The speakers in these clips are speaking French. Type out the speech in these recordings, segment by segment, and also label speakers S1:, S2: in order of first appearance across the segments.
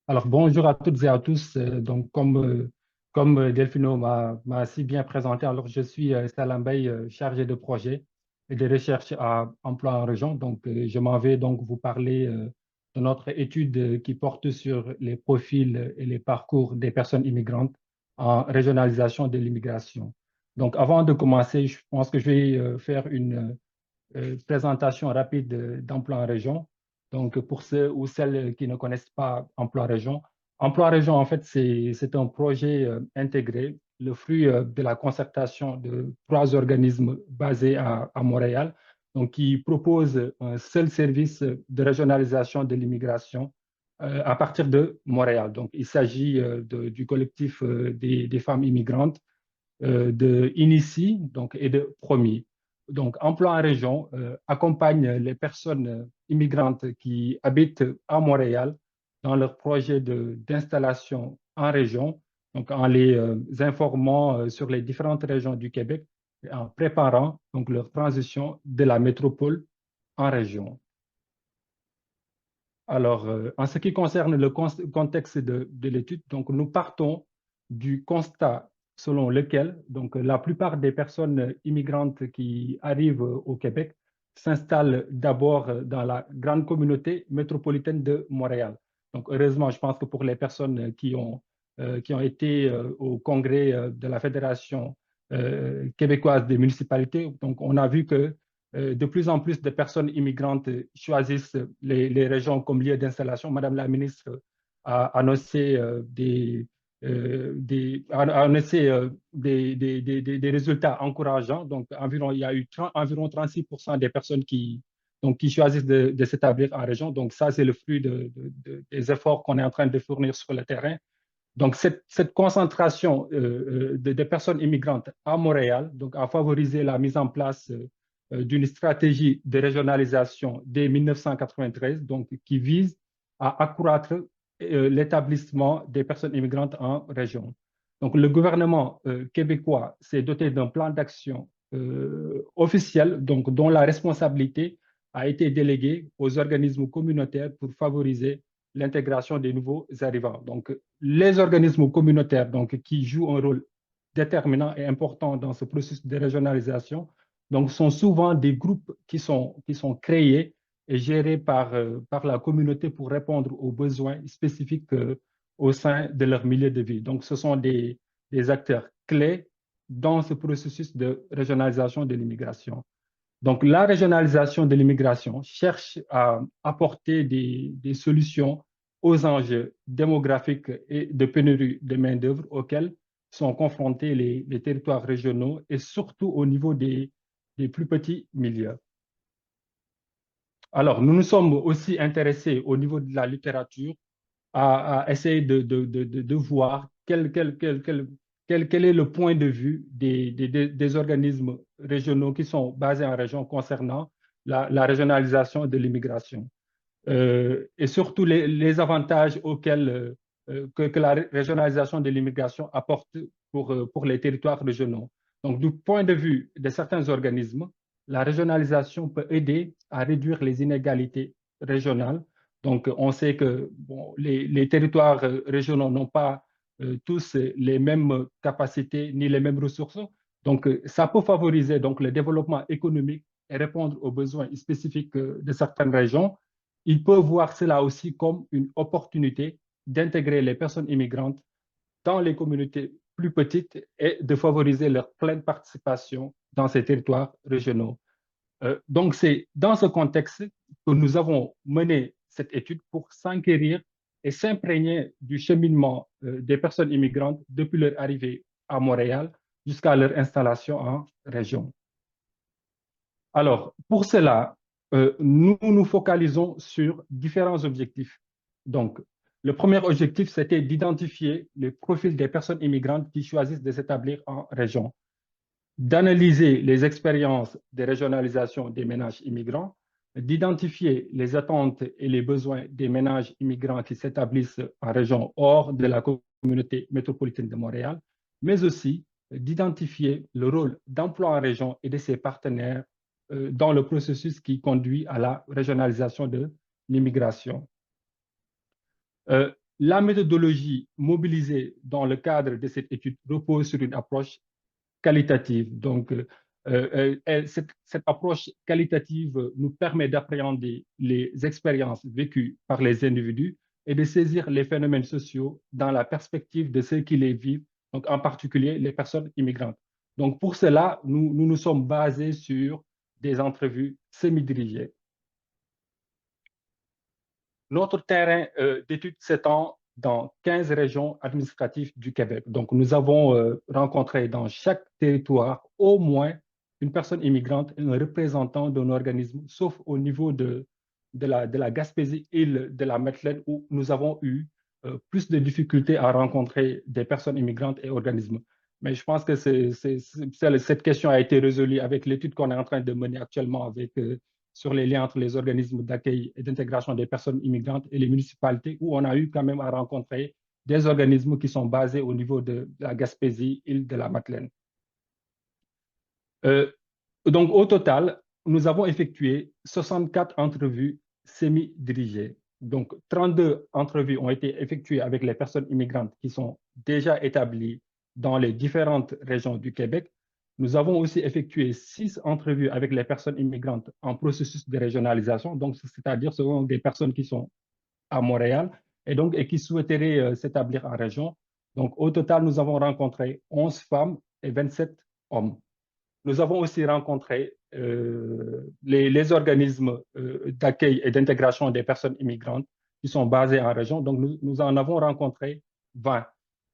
S1: Alors, bonjour à toutes et à tous. Comme Delphino m'a si bien présenté, alors je suis Salam Bey, chargé de projet et de recherche à emploi en région. Je m'en vais donc vous parler de notre étude qui porte sur les profils et les parcours des personnes immigrantes en régionalisation de l'immigration. Donc, avant de commencer, je pense que je vais faire une présentation rapide d'emploi en région. Donc, pour ceux ou celles qui ne connaissent pas Emploi Région, Emploi Région, en fait, c'est un projet intégré, le fruit de la concertation de trois organismes basés à Montréal, donc qui propose un seul service de régionalisation de l'immigration à partir de Montréal. Donc, il s'agit du collectif des femmes immigrantes de Inici donc, et de Promis. Donc, Emploi en région accompagne les personnes immigrantes qui habitent à Montréal dans leur projet d'installation en région, donc en les informant sur les différentes régions du Québec et en préparant donc leur transition de la métropole en région. Alors, en ce qui concerne le contexte de l'étude, donc nous partons du constat selon lequel donc, la plupart des personnes immigrantes qui arrivent au Québec s'installent d'abord dans la grande communauté métropolitaine de Montréal. Donc, heureusement, je pense que pour les personnes qui ont été au congrès de la Fédération québécoise des municipalités, donc on a vu que de plus en plus de personnes immigrantes choisissent les régions comme lieu d'installation. Madame la ministre a annoncé a annoncé des résultats encourageants. Donc, il y a eu environ 36% des personnes qui choisissent de s'établir en région. Donc, ça, c'est le fruit des efforts qu'on est en train de fournir sur le terrain. Donc, cette concentration des personnes immigrantes à Montréal donc, a favorisé la mise en place d'une stratégie de régionalisation dès 1993, donc, qui vise à accroître l'établissement des personnes immigrantes en région. Donc, le gouvernement québécois s'est doté d'un plan d'action officiel, donc, dont la responsabilité a été déléguée aux organismes communautaires pour favoriser l'intégration des nouveaux arrivants. Donc, les organismes communautaires donc, qui jouent un rôle déterminant et important dans ce processus de régionalisation donc, sont souvent des groupes qui sont créés et gérés par la communauté pour répondre aux besoins spécifiques au sein de leur milieu de vie. Donc, ce sont des acteurs clés dans ce processus de régionalisation de l'immigration. Donc, la régionalisation de l'immigration cherche à apporter des solutions aux enjeux démographiques et de pénurie de main-d'œuvre auxquels sont confrontés les territoires régionaux et surtout au niveau des plus petits milieux. Alors, nous nous sommes aussi intéressés au niveau de la littérature à essayer de voir quel est le point de vue des organismes régionaux qui sont basés en région concernant la régionalisation de l'immigration et surtout les avantages que la régionalisation de l'immigration apporte pour les territoires régionaux. Donc, du point de vue de certains organismes, la régionalisation peut aider à réduire les inégalités régionales. Donc, on sait que bon, les territoires régionaux n'ont pas tous les mêmes capacités ni les mêmes ressources. Donc, ça peut favoriser donc, le développement économique et répondre aux besoins spécifiques de certaines régions. Il peut voir cela aussi comme une opportunité d'intégrer les personnes immigrantes dans les communautés plus petites et de favoriser leur pleine participation dans ces territoires régionaux. Donc, c'est dans ce contexte que nous avons mené cette étude pour s'enquérir et s'imprégner du cheminement des personnes immigrantes depuis leur arrivée à Montréal jusqu'à leur installation en région. Alors, pour cela, nous nous focalisons sur différents objectifs. Donc, le premier objectif, c'était d'identifier le profil des personnes immigrantes qui choisissent de s'établir en région, d'analyser les expériences de régionalisation des ménages immigrants, d'identifier les attentes et les besoins des ménages immigrants qui s'établissent en région hors de la communauté métropolitaine de Montréal, mais aussi d'identifier le rôle d'emploi en région et de ses partenaires dans le processus qui conduit à la régionalisation de l'immigration. La méthodologie mobilisée dans le cadre de cette étude repose sur une approche qualitative. Donc, cette approche qualitative nous permet d'appréhender les expériences vécues par les individus et de saisir les phénomènes sociaux dans la perspective de ceux qui les vivent, donc en particulier les personnes immigrantes. Donc, pour cela, nous nous sommes basés sur des entrevues semi-dirigées. Notre terrain d'étude s'étend dans 15 régions administratives du Québec. Donc, nous avons rencontré dans chaque territoire au moins une personne immigrante et un représentant d'un organisme, sauf au niveau de la Gaspésie, île de la Madeleine, où nous avons eu plus de difficultés à rencontrer des personnes immigrantes et organismes. Mais je pense que cette question a été résolue avec l'étude qu'on est en train de mener actuellement avec sur les liens entre les organismes d'accueil et d'intégration des personnes immigrantes et les municipalités, où on a eu quand même à rencontrer des organismes qui sont basés au niveau de la Gaspésie, île de la Madeleine. Euh, donc, au total, nous avons effectué 64 entrevues semi-dirigées. Donc, 32 entrevues ont été effectuées avec les personnes immigrantes qui sont déjà établies dans les différentes régions du Québec. Nous avons aussi effectué 6 entrevues avec les personnes immigrantes en processus de régionalisation. Donc, c'est-à-dire ce sont des personnes qui sont à Montréal et qui souhaiteraient s'établir en région. Donc, au total, nous avons rencontré 11 femmes et 27 hommes. Nous avons aussi rencontré les organismes d'accueil et d'intégration des personnes immigrantes qui sont basés en région. Donc, nous en avons rencontré 20.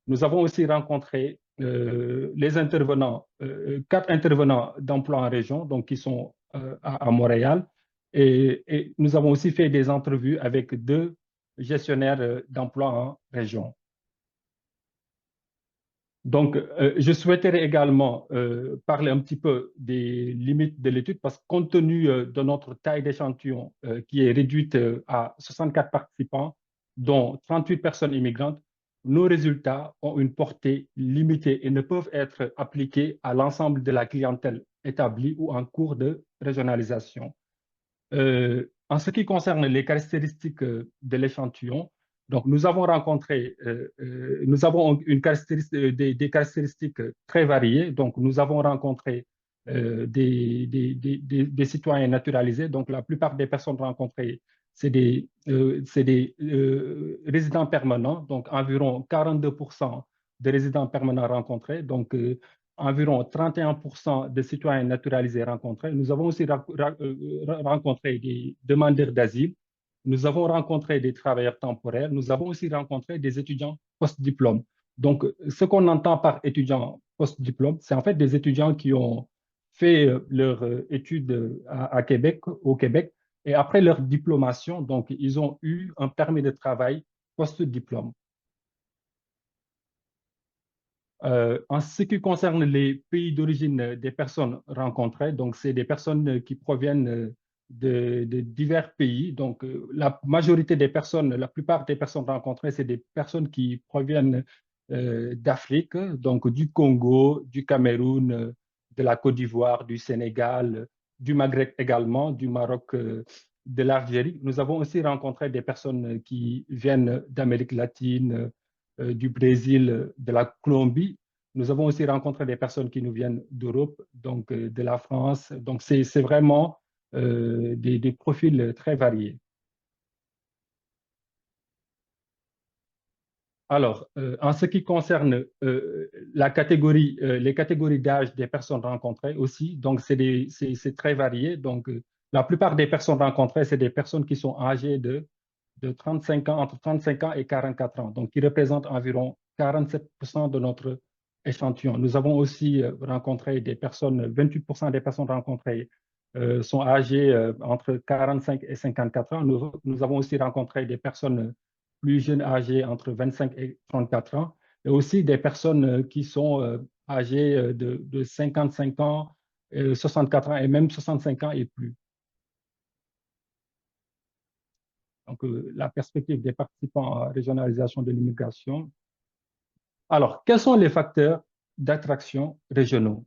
S1: Nous avons aussi rencontré les intervenants, 4 intervenants d'emploi en région, donc qui sont à Montréal. Et nous avons aussi fait des entrevues avec 2 gestionnaires d'emploi en région. Donc, je souhaiterais également parler un petit peu des limites de l'étude parce que compte tenu de notre taille d'échantillon qui est réduite à 64 participants, dont 38 personnes immigrantes, nos résultats ont une portée limitée et ne peuvent être appliqués à l'ensemble de la clientèle établie ou en cours de régionalisation. En ce qui concerne les caractéristiques de l'échantillon, donc nous avons rencontré, nous avons des caractéristiques très variées. Donc nous avons rencontré des citoyens naturalisés. Donc la plupart des personnes rencontrées, c'est des résidents permanents. Donc environ 42% de résidents permanents rencontrés. Donc environ 31% de citoyens naturalisés rencontrés. Nous avons aussi rencontré des demandeurs d'asile. Nous avons rencontré des travailleurs temporaires. Nous avons aussi rencontré des étudiants post-diplôme. Donc, ce qu'on entend par étudiants post-diplôme, c'est en fait des étudiants qui ont fait leur étude à Québec, au Québec, et après leur diplomation, donc, ils ont eu un permis de travail post-diplôme. En ce qui concerne les pays d'origine des personnes rencontrées, donc c'est des personnes qui proviennent de divers pays. Donc la majorité des personnes, la plupart des personnes rencontrées, c'est des personnes qui proviennent d'Afrique, donc du Congo, du Cameroun, de la Côte d'Ivoire, du Sénégal, du Maghreb également, du Maroc, de l'Algérie. Nous avons aussi rencontré des personnes qui viennent d'Amérique latine, du Brésil, de la Colombie. Nous avons aussi rencontré des personnes qui nous viennent d'Europe, donc de la France. Donc, c'est vraiment des profils très variés. Alors, en ce qui concerne les catégories d'âge des personnes rencontrées aussi, donc c'est très varié. Donc, la plupart des personnes rencontrées, c'est des personnes qui sont âgées de 35 ans, entre 35 ans et 44 ans, donc qui représentent environ 47% de notre échantillon. Nous avons aussi rencontré des personnes, 28% des personnes rencontrées sont âgées entre 45 et 54 ans. Nous avons aussi rencontré des personnes plus jeunes âgées entre 25 et 34 ans, et aussi des personnes qui sont âgées de 55 ans, 64 ans et même 65 ans et plus. Donc, la perspective des participants à la régionalisation de l'immigration. Alors, quels sont les facteurs d'attraction régionaux?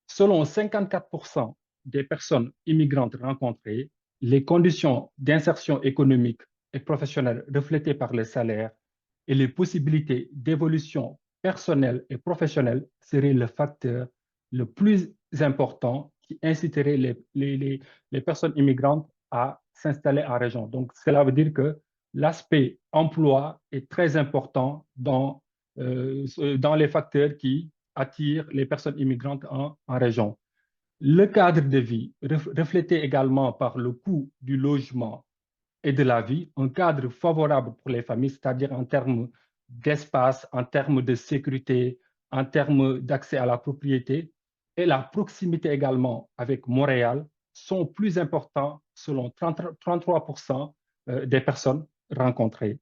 S1: Selon 54% des personnes immigrantes rencontrées, les conditions d'insertion économique et professionnelle reflétées par les salaires, et les possibilités d'évolution personnelle et professionnelle seraient le facteur le plus important qui inciterait les personnes immigrantes à s'installer en région. Donc, cela veut dire que l'aspect emploi est très important dans les facteurs qui attirent les personnes immigrantes en région. Le cadre de vie, reflété également par le coût du logement et de la vie, un cadre favorable pour les familles, c'est-à-dire en termes d'espace, en termes de sécurité, en termes d'accès à la propriété, et la proximité également avec Montréal sont plus importants selon 33% des personnes rencontrées.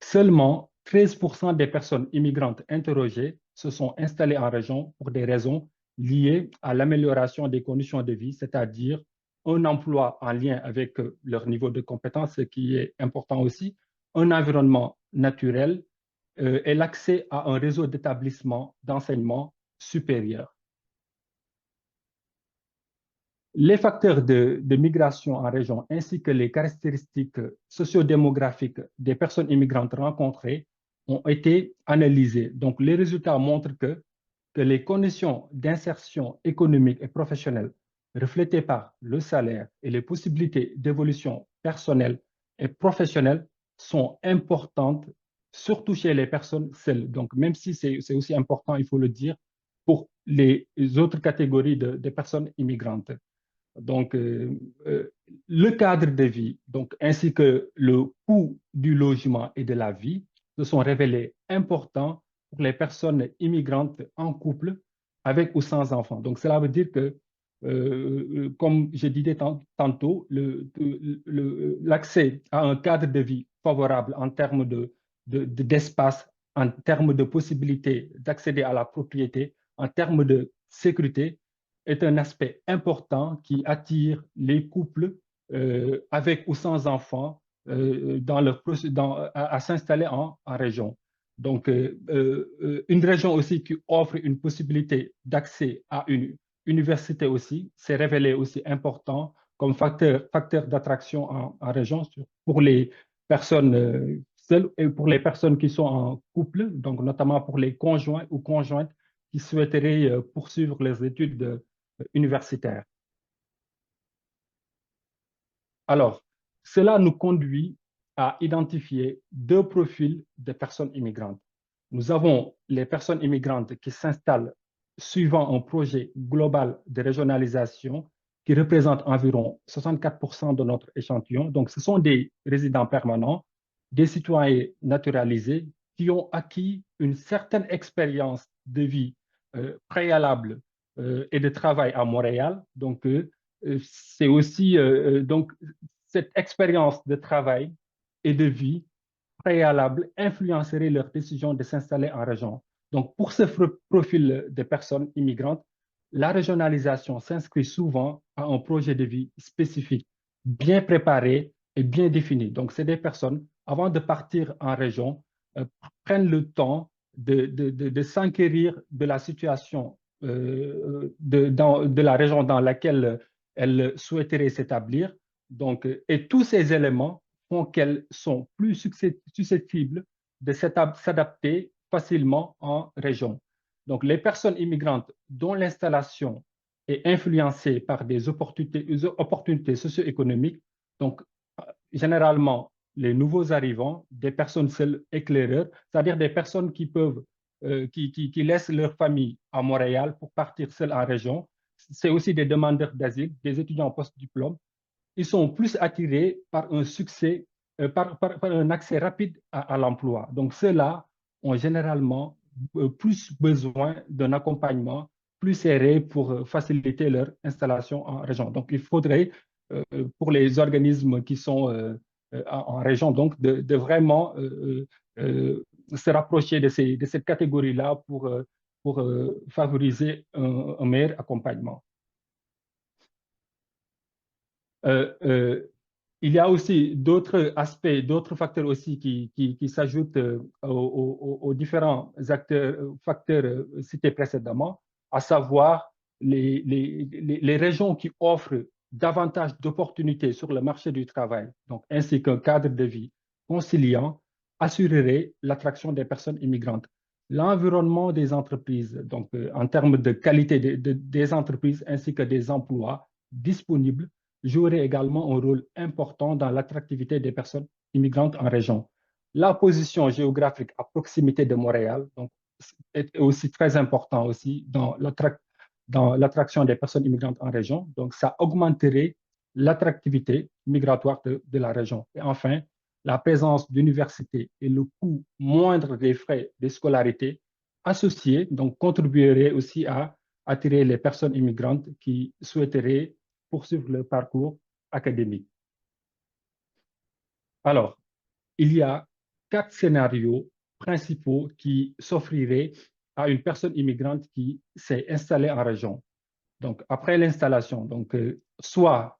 S1: Seulement 13% des personnes immigrantes interrogées se sont installées en région pour des raisons liées à l'amélioration des conditions de vie, c'est-à-dire un emploi en lien avec leur niveau de compétence, ce qui est important aussi, un environnement naturel et l'accès à un réseau d'établissements d'enseignement supérieur. Les facteurs de migration en région ainsi que les caractéristiques sociodémographiques des personnes immigrantes rencontrées ont été analysés. Donc, les résultats montrent que les conditions d'insertion économique et professionnelle reflétées par le salaire et les possibilités d'évolution personnelle et professionnelle sont importantes, surtout chez les personnes seules. Donc, même si c'est aussi important, il faut le dire, pour les autres catégories de personnes immigrantes. Donc, le cadre de vie, donc, ainsi que le coût du logement et de la vie se sont révélés importants pour les personnes immigrantes en couple, avec ou sans enfants. Donc, cela veut dire que, comme je disais tantôt, l'accès à un cadre de vie favorable en termes d'espace, en termes de possibilités d'accéder à la propriété, en termes de sécurité, est un aspect important qui attire les couples avec ou sans enfants à s'installer en région. Donc, une région aussi qui offre une possibilité d'accès à une université aussi, s'est révélé aussi important comme facteur d'attraction en région pour les personnes seules et pour les personnes qui sont en couple, donc notamment pour les conjoints ou conjointes qui souhaiteraient poursuivre les études universitaire. Alors, cela nous conduit à identifier deux profils de personnes immigrantes. Nous avons les personnes immigrantes qui s'installent suivant un projet global de régionalisation qui représente environ 64% de notre échantillon. Donc, ce sont des résidents permanents, des citoyens naturalisés qui ont acquis une certaine expérience de vie préalable et de travail à Montréal. Donc, c'est aussi donc cette expérience de travail et de vie préalable influencerait leur décision de s'installer en région. Donc, pour ce profil de personnes immigrantes, la régionalisation s'inscrit souvent à un projet de vie spécifique, bien préparé et bien défini. Donc, c'est des personnes, avant de partir en région, prennent le temps de s'enquérir de la situation de la région dans laquelle elles souhaiteraient s'établir. Donc, et tous ces éléments font qu'elles sont plus susceptibles de s'adapter facilement en région. Donc, les personnes immigrantes dont l'installation est influencée par des opportunités socio-économiques, donc généralement les nouveaux arrivants, des personnes seules éclaireurs, c'est-à-dire des personnes qui peuvent, qui laissent leur famille à Montréal pour partir seules en région. C'est aussi des demandeurs d'asile, des étudiants post-diplôme. Ils sont plus attirés par un succès, par un accès rapide à l'emploi. Donc, ceux-là ont généralement plus besoin d'un accompagnement plus serré pour faciliter leur installation en région. Donc, il faudrait, pour les organismes qui sont en région, donc, de vraiment se rapprocher de cette catégorie-là pour favoriser un meilleur accompagnement. Euh, euh, il y a aussi d'autres aspects, d'autres facteurs aussi qui s'ajoutent aux différents facteurs cités précédemment, à savoir les régions qui offrent davantage d'opportunités sur le marché du travail, donc, ainsi qu'un cadre de vie conciliant, assurerait l'attraction des personnes immigrantes. L'environnement des entreprises, donc en termes de qualité des entreprises ainsi que des emplois disponibles, jouerait également un rôle important dans l'attractivité des personnes immigrantes en région. La position géographique à proximité de Montréal donc, est aussi très important aussi dans l'attraction des personnes immigrantes en région. Donc, ça augmenterait l'attractivité migratoire de la région. Et enfin, la présence d'universités et le coût moindre des frais de scolarité associés donc, contribuerait aussi à attirer les personnes immigrantes qui souhaiteraient poursuivre leur parcours académique. Alors, il y a 4 scénarios principaux qui s'offriraient à une personne immigrante qui s'est installée en région. Donc, après l'installation, soit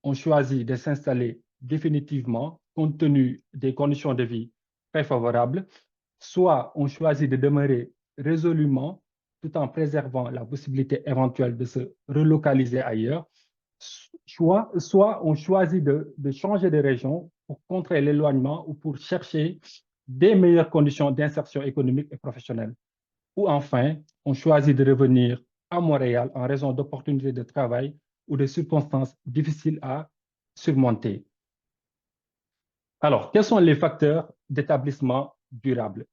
S1: on choisit de s'installer définitivement compte tenu des conditions de vie très favorables, soit on choisit de demeurer résolument tout en préservant la possibilité éventuelle de se relocaliser ailleurs, soit on choisit de changer de région pour contrer l'éloignement ou pour chercher des meilleures conditions d'insertion économique et professionnelle. Ou enfin, on choisit de revenir à Montréal en raison d'opportunités de travail ou de circonstances difficiles à surmonter. Alors, quels sont les facteurs d'établissement durable?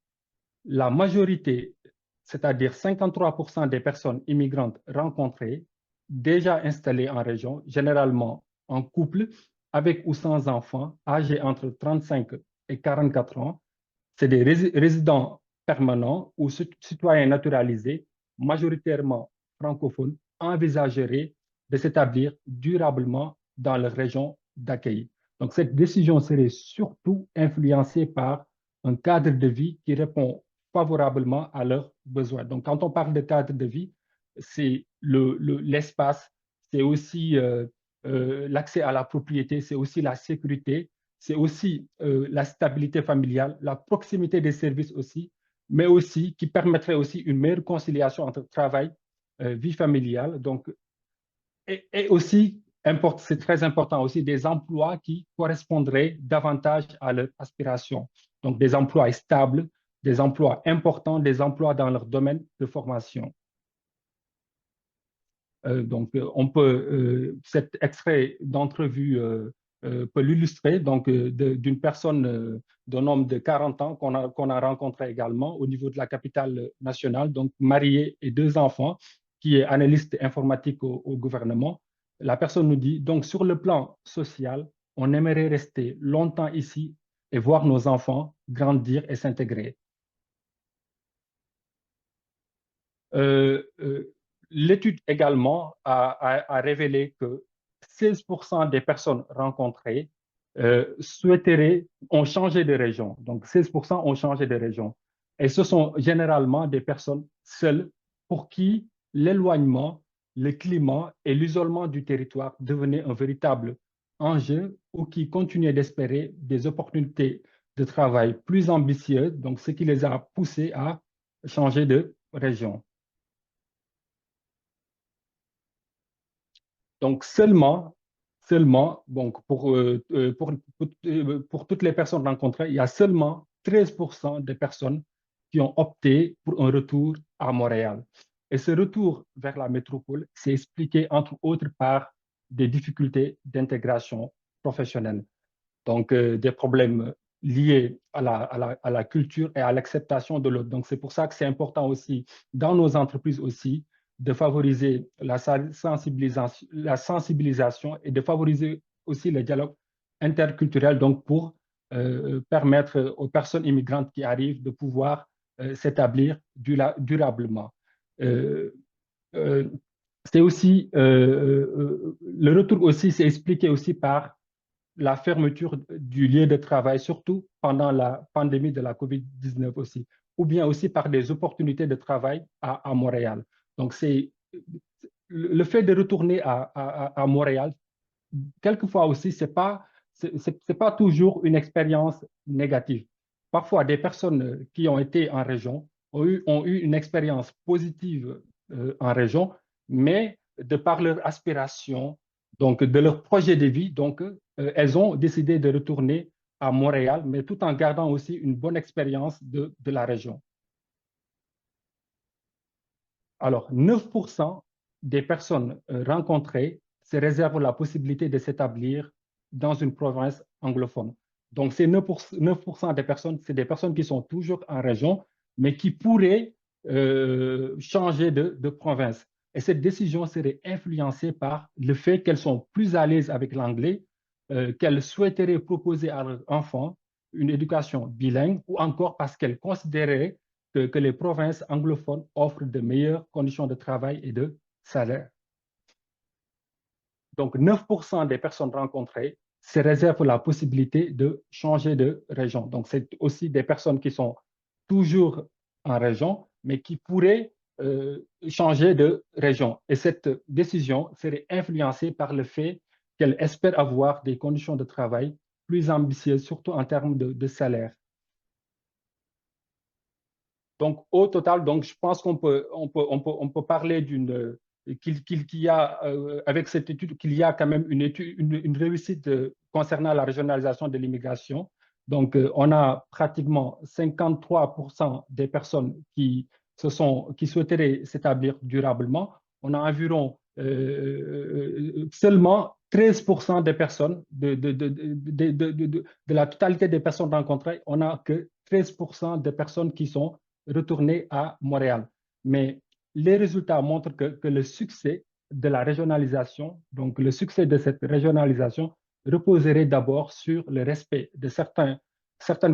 S1: La majorité, c'est-à-dire 53% des personnes immigrantes rencontrées, déjà installées en région, généralement en couple, avec ou sans enfants, âgés entre 35 et 44 ans, c'est des résidents permanents ou citoyens naturalisés, majoritairement francophones, envisageraient de s'établir durablement dans leur région d'accueil. Donc, cette décision serait surtout influencée par un cadre de vie qui répond favorablement à leurs besoins. Donc, quand on parle de cadre de vie, c'est l'espace, c'est aussi l'accès à la propriété, c'est aussi la sécurité, c'est aussi la stabilité familiale, la proximité des services aussi, mais aussi qui permettrait aussi une meilleure conciliation entre travail, vie familiale. Donc, et aussi, c'est très important aussi, des emplois qui correspondraient davantage à leurs aspirations. Donc, des emplois stables, des emplois importants, des emplois dans leur domaine de formation. Cet extrait d'entrevue peut l'illustrer, d'une personne, d'un homme de 40 ans qu'on a rencontré également au niveau de la capitale nationale, donc marié et 2 enfants, qui est analyste informatique au gouvernement. La personne nous dit, donc sur le plan social, on aimerait rester longtemps ici et voir nos enfants grandir et s'intégrer. Euh, euh, L'étude également a révélé que 16% des personnes rencontrées ont changé de région. Donc 16% ont changé de région. Et ce sont généralement des personnes seules pour qui l'éloignement, le climat et l'isolement du territoire devenaient un véritable enjeu ou qui continuaient d'espérer des opportunités de travail plus ambitieuses, donc ce qui les a poussés à changer de région. Donc seulement donc pour toutes les personnes rencontrées, il y a seulement 13% des personnes qui ont opté pour un retour à Montréal. Et ce retour vers la métropole s'est expliqué entre autres par des difficultés d'intégration professionnelle. Donc des problèmes liés à la culture et à l'acceptation de l'autre. Donc c'est pour ça que c'est important aussi dans nos entreprises aussi de favoriser la sensibilisation et de favoriser aussi le dialogue interculturel donc pour permettre aux personnes immigrantes qui arrivent de pouvoir s'établir durablement. Euh, euh, c'est aussi le retour aussi s'est expliqué aussi par la fermeture du lieu de travail, surtout pendant la pandémie de la COVID-19 aussi, ou bien aussi par des opportunités de travail à Montréal. Donc, c'est le fait de retourner à Montréal, quelquefois aussi, c'est pas toujours une expérience négative. Parfois, des personnes qui ont été en région ont eu une expérience positive en région, mais de par leur aspiration, donc de leur projet de vie, elles ont décidé de retourner à Montréal, mais tout en gardant aussi une bonne expérience de la région. Alors, 9% des personnes rencontrées se réservent la possibilité de s'établir dans une province anglophone. Donc, ces 9% des personnes, c'est des personnes qui sont toujours en région, mais qui pourraient changer de province. Et cette décision serait influencée par le fait qu'elles sont plus à l'aise avec l'anglais, qu'elles souhaiteraient proposer à leurs enfants une éducation bilingue, ou encore parce qu'elles considéraient que les provinces anglophones offrent de meilleures conditions de travail et de salaire. Donc, 9% des personnes rencontrées se réservent la possibilité de changer de région. Donc, c'est aussi des personnes qui sont toujours en région, mais qui pourraient changer de région. Et cette décision serait influencée par le fait qu'elles espèrent avoir des conditions de travail plus ambitieuses, surtout en termes de salaire. Donc, au total, donc, je pense qu'on peut parler qu'il y a, avec cette étude, qu'il y a quand même une réussite concernant la régionalisation de l'immigration. Donc, on a pratiquement 53% des personnes qui souhaiteraient s'établir durablement. On a environ seulement 13% des personnes, de la totalité des personnes rencontrées, on n'a que 13% des personnes qui sont retourner à Montréal. Mais les résultats montrent que le succès de la régionalisation, donc le succès de cette régionalisation, reposerait d'abord sur le respect de certaines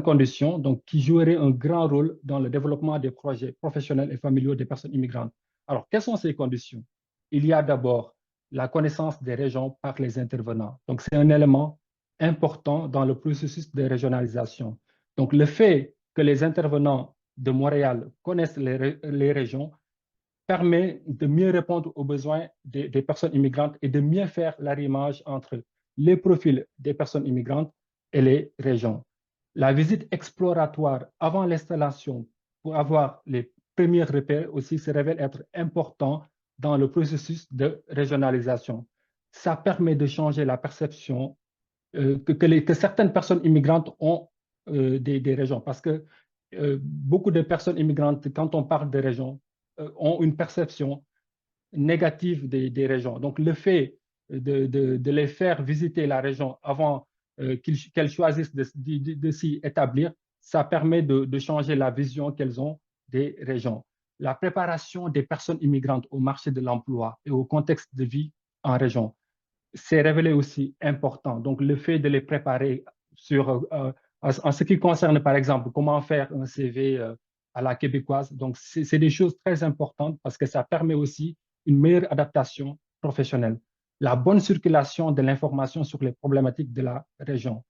S1: conditions, donc qui joueraient un grand rôle dans le développement des projets professionnels et familiaux des personnes immigrantes. Alors, quelles sont ces conditions? Il y a d'abord la connaissance des régions par les intervenants. Donc, c'est un élément important dans le processus de régionalisation. Donc, le fait que les intervenants de Montréal connaissent les régions permet de mieux répondre aux besoins des personnes immigrantes et de mieux faire l'arrimage entre les profils des personnes immigrantes et les régions. La visite exploratoire avant l'installation pour avoir les premiers repères aussi se révèle être important dans le processus de régionalisation. Ça permet de changer la perception que certaines personnes immigrantes ont des régions. Parce que beaucoup de personnes immigrantes, quand on parle des régions, ont une perception négative des régions. Donc, le fait de les faire visiter la région avant qu'elles choisissent de s'y établir, ça permet de changer la vision qu'elles ont des régions. La préparation des personnes immigrantes au marché de l'emploi et au contexte de vie en région s'est révélé aussi important. Donc, le fait de les préparer en ce qui concerne, par exemple, comment faire un CV à la québécoise. Donc, c'est des choses très importantes parce que ça permet aussi une meilleure adaptation professionnelle. La bonne circulation de l'information sur les problématiques de la région.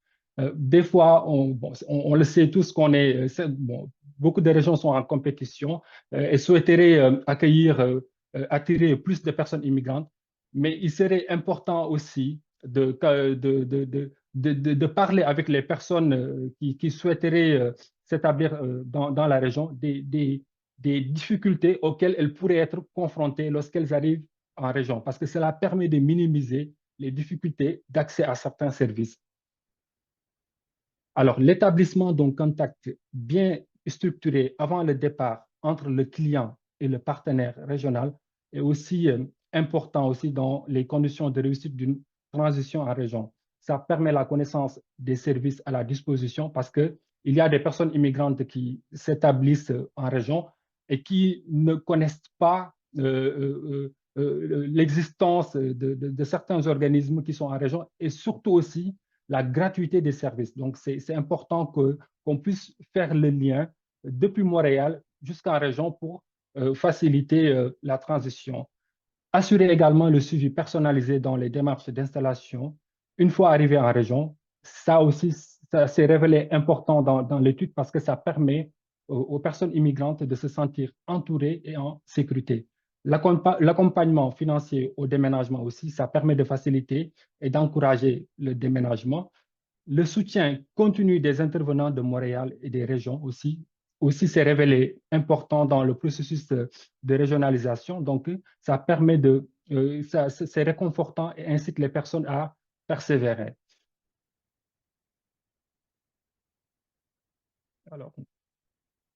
S1: Des fois, on le sait tous qu'on bon, beaucoup de régions sont en compétition et souhaiteraient attirer plus de personnes immigrantes, mais il serait important aussi de parler avec les personnes qui souhaiteraient s'établir dans la région des difficultés auxquelles elles pourraient être confrontées lorsqu'elles arrivent en région, parce que cela permet de minimiser les difficultés d'accès à certains services. Alors, l'établissement d'un contact bien structuré avant le départ entre le client et le partenaire régional est aussi important aussi dans les conditions de réussite d'une transition en région. Ça permet la connaissance des services à la disposition parce qu'il y a des personnes immigrantes qui s'établissent en région et qui ne connaissent pas l'existence de certains organismes qui sont en région et surtout aussi la gratuité des services. Donc, c'est important qu'on puisse faire le lien depuis Montréal jusqu'en région pour faciliter la transition. Assurer également le suivi personnalisé dans les démarches d'installation. Une fois arrivé en région, ça aussi, ça s'est révélé important dans l'étude parce que ça permet aux personnes immigrantes de se sentir entourées et en sécurité. L'accompagnement financier au déménagement aussi, ça permet de faciliter et d'encourager le déménagement. Le soutien continu des intervenants de Montréal et des régions aussi s'est révélé important dans le processus de régionalisation. Donc, ça permet c'est réconfortant et incite les personnes à persévérer. Alors,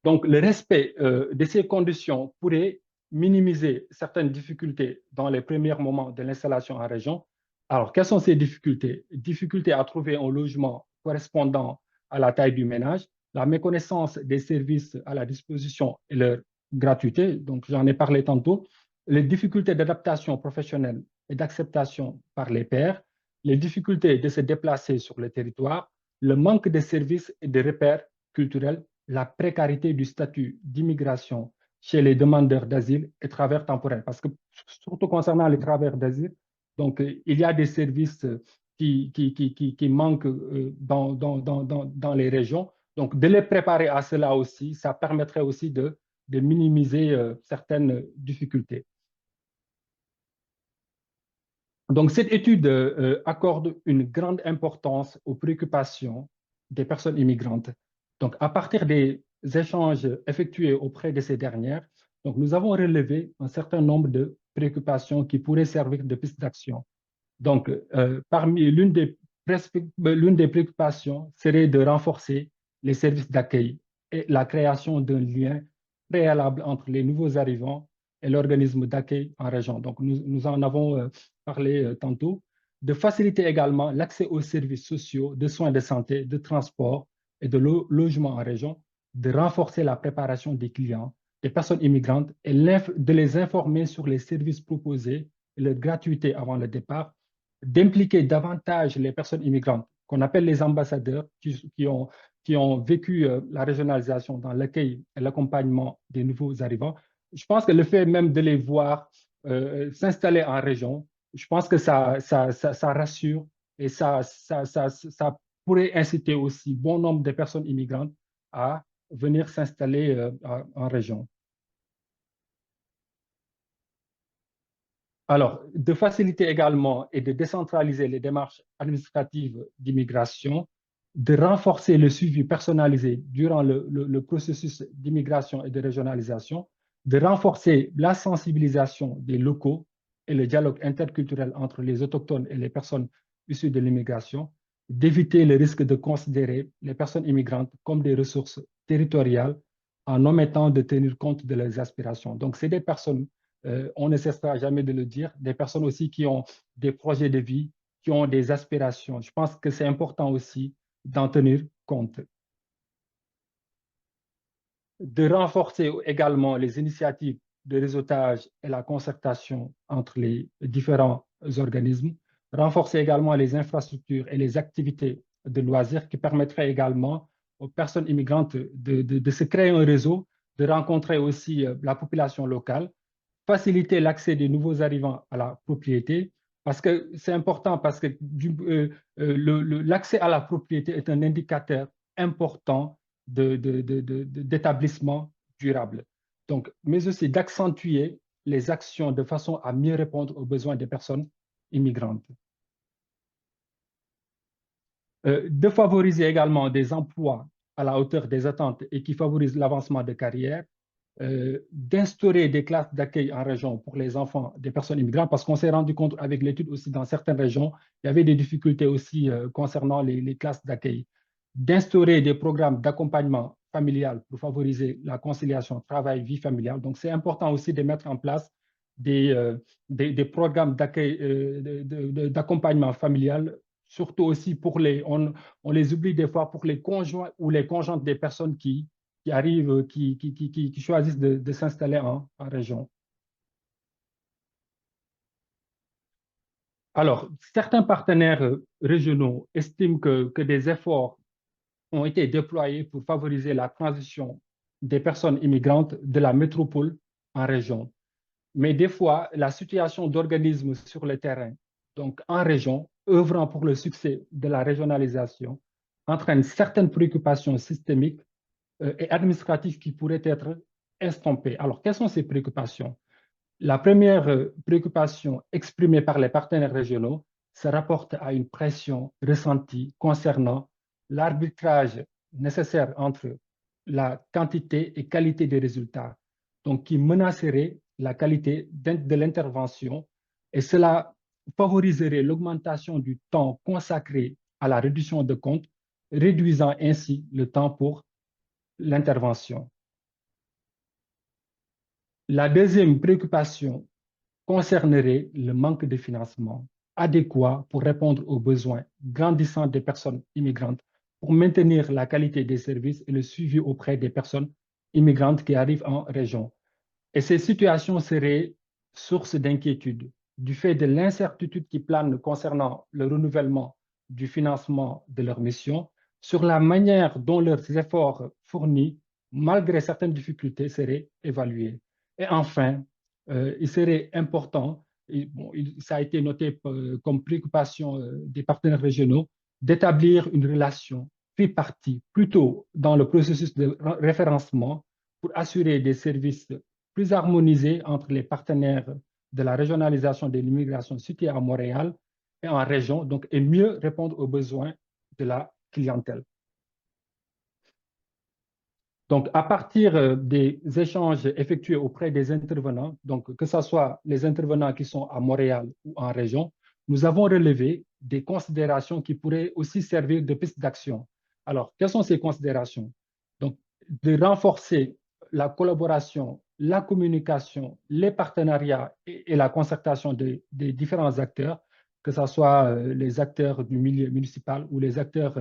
S1: donc, le respect de ces conditions pourrait minimiser certaines difficultés dans les premiers moments de l'installation en région. Alors, quelles sont ces difficultés? Difficultés à trouver un logement correspondant à la taille du ménage, la méconnaissance des services à la disposition et leur gratuité, donc j'en ai parlé tantôt, les difficultés d'adaptation professionnelle et d'acceptation par les pairs, les difficultés de se déplacer sur le territoire, le manque de services et de repères culturels, la précarité du statut d'immigration chez les demandeurs d'asile et travailleurs temporaires. Parce que surtout concernant les travailleurs d'asile, donc il y a des services qui manquent dans les régions. Donc de les préparer à cela aussi, ça permettrait aussi de minimiser certaines difficultés. Donc, cette étude accorde une grande importance aux préoccupations des personnes immigrantes. Donc, à partir des échanges effectués auprès de ces dernières, donc, nous avons relevé un certain nombre de préoccupations qui pourraient servir de pistes d'action. Donc, parmi l'une des préoccupations serait de renforcer les services d'accueil et la création d'un lien préalable entre les nouveaux arrivants et l'organisme d'accueil en région. Donc, nous en avons parlé tantôt. De faciliter également l'accès aux services sociaux, de soins de santé, de transport et de logement en région, de renforcer la préparation des clients, des personnes immigrantes et de les informer sur les services proposés et leur gratuité avant le départ, d'impliquer davantage les personnes immigrantes, qu'on appelle les ambassadeurs, qui ont vécu la régionalisation dans l'accueil et l'accompagnement des nouveaux arrivants. Je pense que le fait même de les voir s'installer en région, je pense que ça rassure et ça pourrait inciter aussi bon nombre de personnes immigrantes à venir s'installer en région. Alors, de faciliter également et de décentraliser les démarches administratives d'immigration, de renforcer le suivi personnalisé durant le processus d'immigration et de régionalisation, de renforcer la sensibilisation des locaux et le dialogue interculturel entre les autochtones et les personnes issues de l'immigration, d'éviter le risque de considérer les personnes immigrantes comme des ressources territoriales en omettant de tenir compte de leurs aspirations. Donc, c'est des personnes on ne cessera jamais de le dire, des personnes aussi qui ont des projets de vie, qui ont des aspirations. Je pense que c'est important aussi d'en tenir compte. De renforcer également les initiatives de réseautage et la concertation entre les différents organismes, renforcer également les infrastructures et les activités de loisirs qui permettraient également aux personnes immigrantes de se créer un réseau, de rencontrer aussi la population locale, faciliter l'accès des nouveaux arrivants à la propriété, parce que c'est important, parce que l'accès à la propriété est un indicateur important d'établissement durable. Donc, mais aussi d'accentuer les actions de façon à mieux répondre aux besoins des personnes immigrantes. De favoriser également des emplois à la hauteur des attentes et qui favorisent l'avancement de carrière, d'instaurer des classes d'accueil en région pour les enfants des personnes immigrantes, parce qu'on s'est rendu compte avec l'étude aussi dans certaines régions, il y avait des difficultés aussi concernant les classes d'accueil. D'instaurer des programmes d'accompagnement familial pour favoriser la conciliation travail-vie familiale. Donc, c'est important aussi de mettre en place des programmes d'accueil, d'accompagnement familial, surtout aussi pour on les oublie des fois pour les conjoints ou les conjointes des personnes qui arrivent, qui choisissent de s'installer en région. Alors, certains partenaires régionaux estiment que des efforts ont été déployés pour favoriser la transition des personnes immigrantes de la métropole en région. Mais des fois, la situation d'organismes sur le terrain, donc en région, œuvrant pour le succès de la régionalisation, entraîne certaines préoccupations systémiques et administratives qui pourraient être estompées. Alors, quelles sont ces préoccupations? La première préoccupation exprimée par les partenaires régionaux se rapporte à une pression ressentie concernant l'arbitrage nécessaire entre la quantité et qualité des résultats, donc qui menacerait la qualité de l'intervention, et cela favoriserait l'augmentation du temps consacré à la réduction de comptes, réduisant ainsi le temps pour l'intervention. La deuxième préoccupation concernerait le manque de financement adéquat pour répondre aux besoins grandissants des personnes immigrantes, pour maintenir la qualité des services et le suivi auprès des personnes immigrantes qui arrivent en région. Et ces situations seraient source d'inquiétude du fait de l'incertitude qui plane concernant le renouvellement du financement de leur mission, sur la manière dont leurs efforts fournis, malgré certaines difficultés, seraient évalués. Et enfin, il serait important, et bon, ça a été noté comme préoccupation des partenaires régionaux, d'établir une relation tripartite, plutôt dans le processus de référencement, pour assurer des services plus harmonisés entre les partenaires de la régionalisation de l'immigration située à Montréal et en région, donc, et mieux répondre aux besoins de la clientèle. Donc, à partir des échanges effectués auprès des intervenants, donc que ce soit les intervenants qui sont à Montréal ou en région, nous avons relevé des considérations qui pourraient aussi servir de piste d'action. Alors, quelles sont ces considérations? Donc, de renforcer la collaboration, la communication, les partenariats et la concertation des différents acteurs, que ce soit les acteurs du milieu municipal ou les acteurs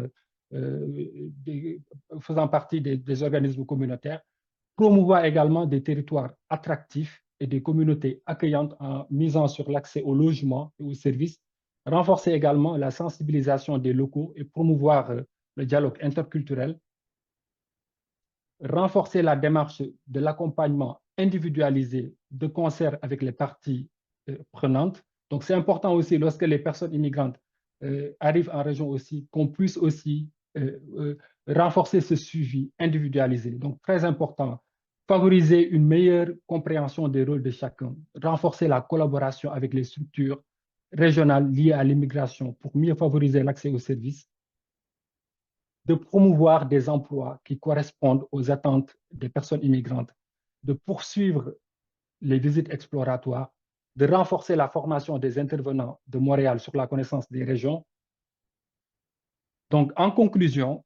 S1: faisant partie des organismes communautaires, promouvoir également des territoires attractifs et des communautés accueillantes en misant sur l'accès au logement et aux services, renforcer également la sensibilisation des locaux et promouvoir le dialogue interculturel, renforcer la démarche de l'accompagnement individualisé de concert avec les parties prenantes. Donc, c'est important aussi lorsque les personnes immigrantes arrivent en région aussi, qu'on puisse aussi renforcer ce suivi individualisé. Donc, très important, favoriser une meilleure compréhension des rôles de chacun, renforcer la collaboration avec les structures régionales liées à l'immigration pour mieux favoriser l'accès aux services, de promouvoir des emplois qui correspondent aux attentes des personnes immigrantes, de poursuivre les visites exploratoires, de renforcer la formation des intervenants de Montréal sur la connaissance des régions. Donc, en conclusion,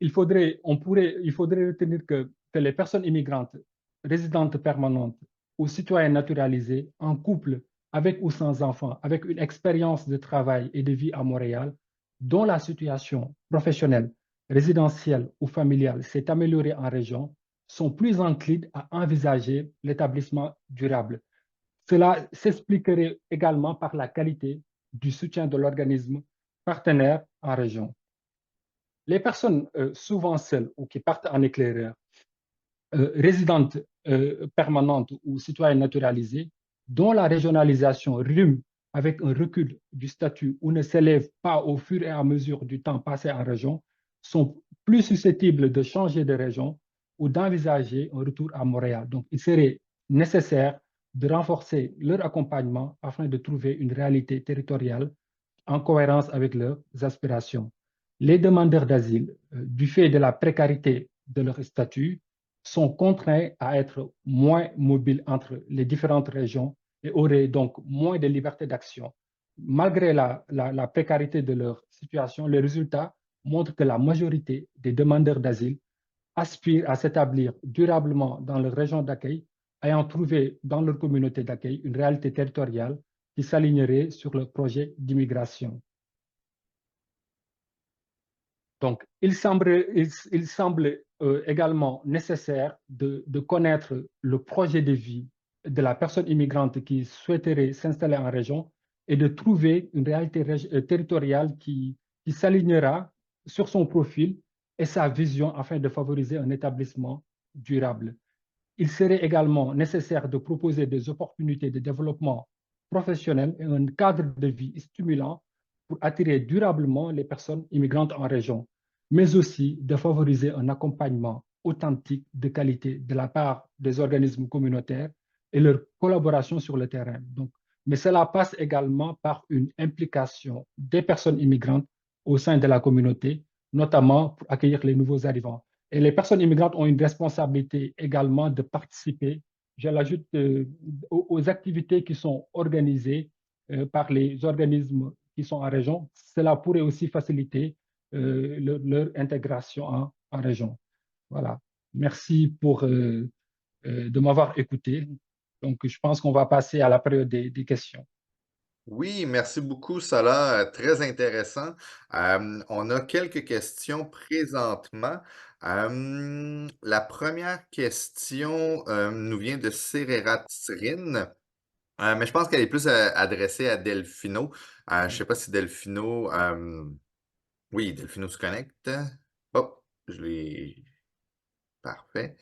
S1: il faudrait retenir que les personnes immigrantes, résidentes permanentes ou citoyennes naturalisées, en couple avec ou sans enfants, avec une expérience de travail et de vie à Montréal, dont la situation professionnelle, résidentielle ou familiale s'est améliorée en région, sont plus enclines à envisager l'établissement durable. Cela s'expliquerait également par la qualité du soutien de l'organisme partenaire en région. Les personnes souvent seules ou qui partent en éclaireur, résidentes permanentes ou citoyennes naturalisées, dont la régionalisation rime avec un recul du statut ou ne s'élève pas au fur et à mesure du temps passé en région, sont plus susceptibles de changer de région ou d'envisager un retour à Montréal. Donc, il serait nécessaire de renforcer leur accompagnement afin de trouver une réalité territoriale en cohérence avec leurs aspirations. Les demandeurs d'asile, du fait de la précarité de leur statut, sont contraints à être moins mobiles entre les différentes régions et auraient donc moins de liberté d'action. Malgré la précarité de leur situation, les résultats montrent que la majorité des demandeurs d'asile aspirent à s'établir durablement dans leur région d'accueil, ayant trouvé dans leur communauté d'accueil une réalité territoriale qui s'alignerait sur le projet d'immigration. Donc, il semble également nécessaire de connaître le projet de vie de la personne immigrante qui souhaiterait s'installer en région et de trouver une réalité territoriale qui s'alignera sur son profil et sa vision afin de favoriser un établissement durable. Il serait également nécessaire de proposer des opportunités de développement professionnel et un cadre de vie stimulant pour attirer durablement les personnes immigrantes en région, mais aussi de favoriser un accompagnement authentique de qualité de la part des organismes communautaires et leur collaboration sur le terrain. Donc, mais cela passe également par une implication des personnes immigrantes au sein de la communauté, notamment pour accueillir les nouveaux arrivants. Et les personnes immigrantes ont une responsabilité également de participer, je l'ajoute, aux activités qui sont organisées par les organismes qui sont en région. Cela pourrait aussi faciliter leur intégration en région. Voilà. Merci de m'avoir écouté. Donc, je pense qu'on va passer à la période des questions.
S2: Oui, merci beaucoup, Salah. Très intéressant. On a quelques questions présentement. La première question nous vient de Sereratrine, mais je pense qu'elle est plus adressée à Delphino. Je ne sais pas si Delphino... oui, Delphino se connecte. Oh, je l'ai... Parfait.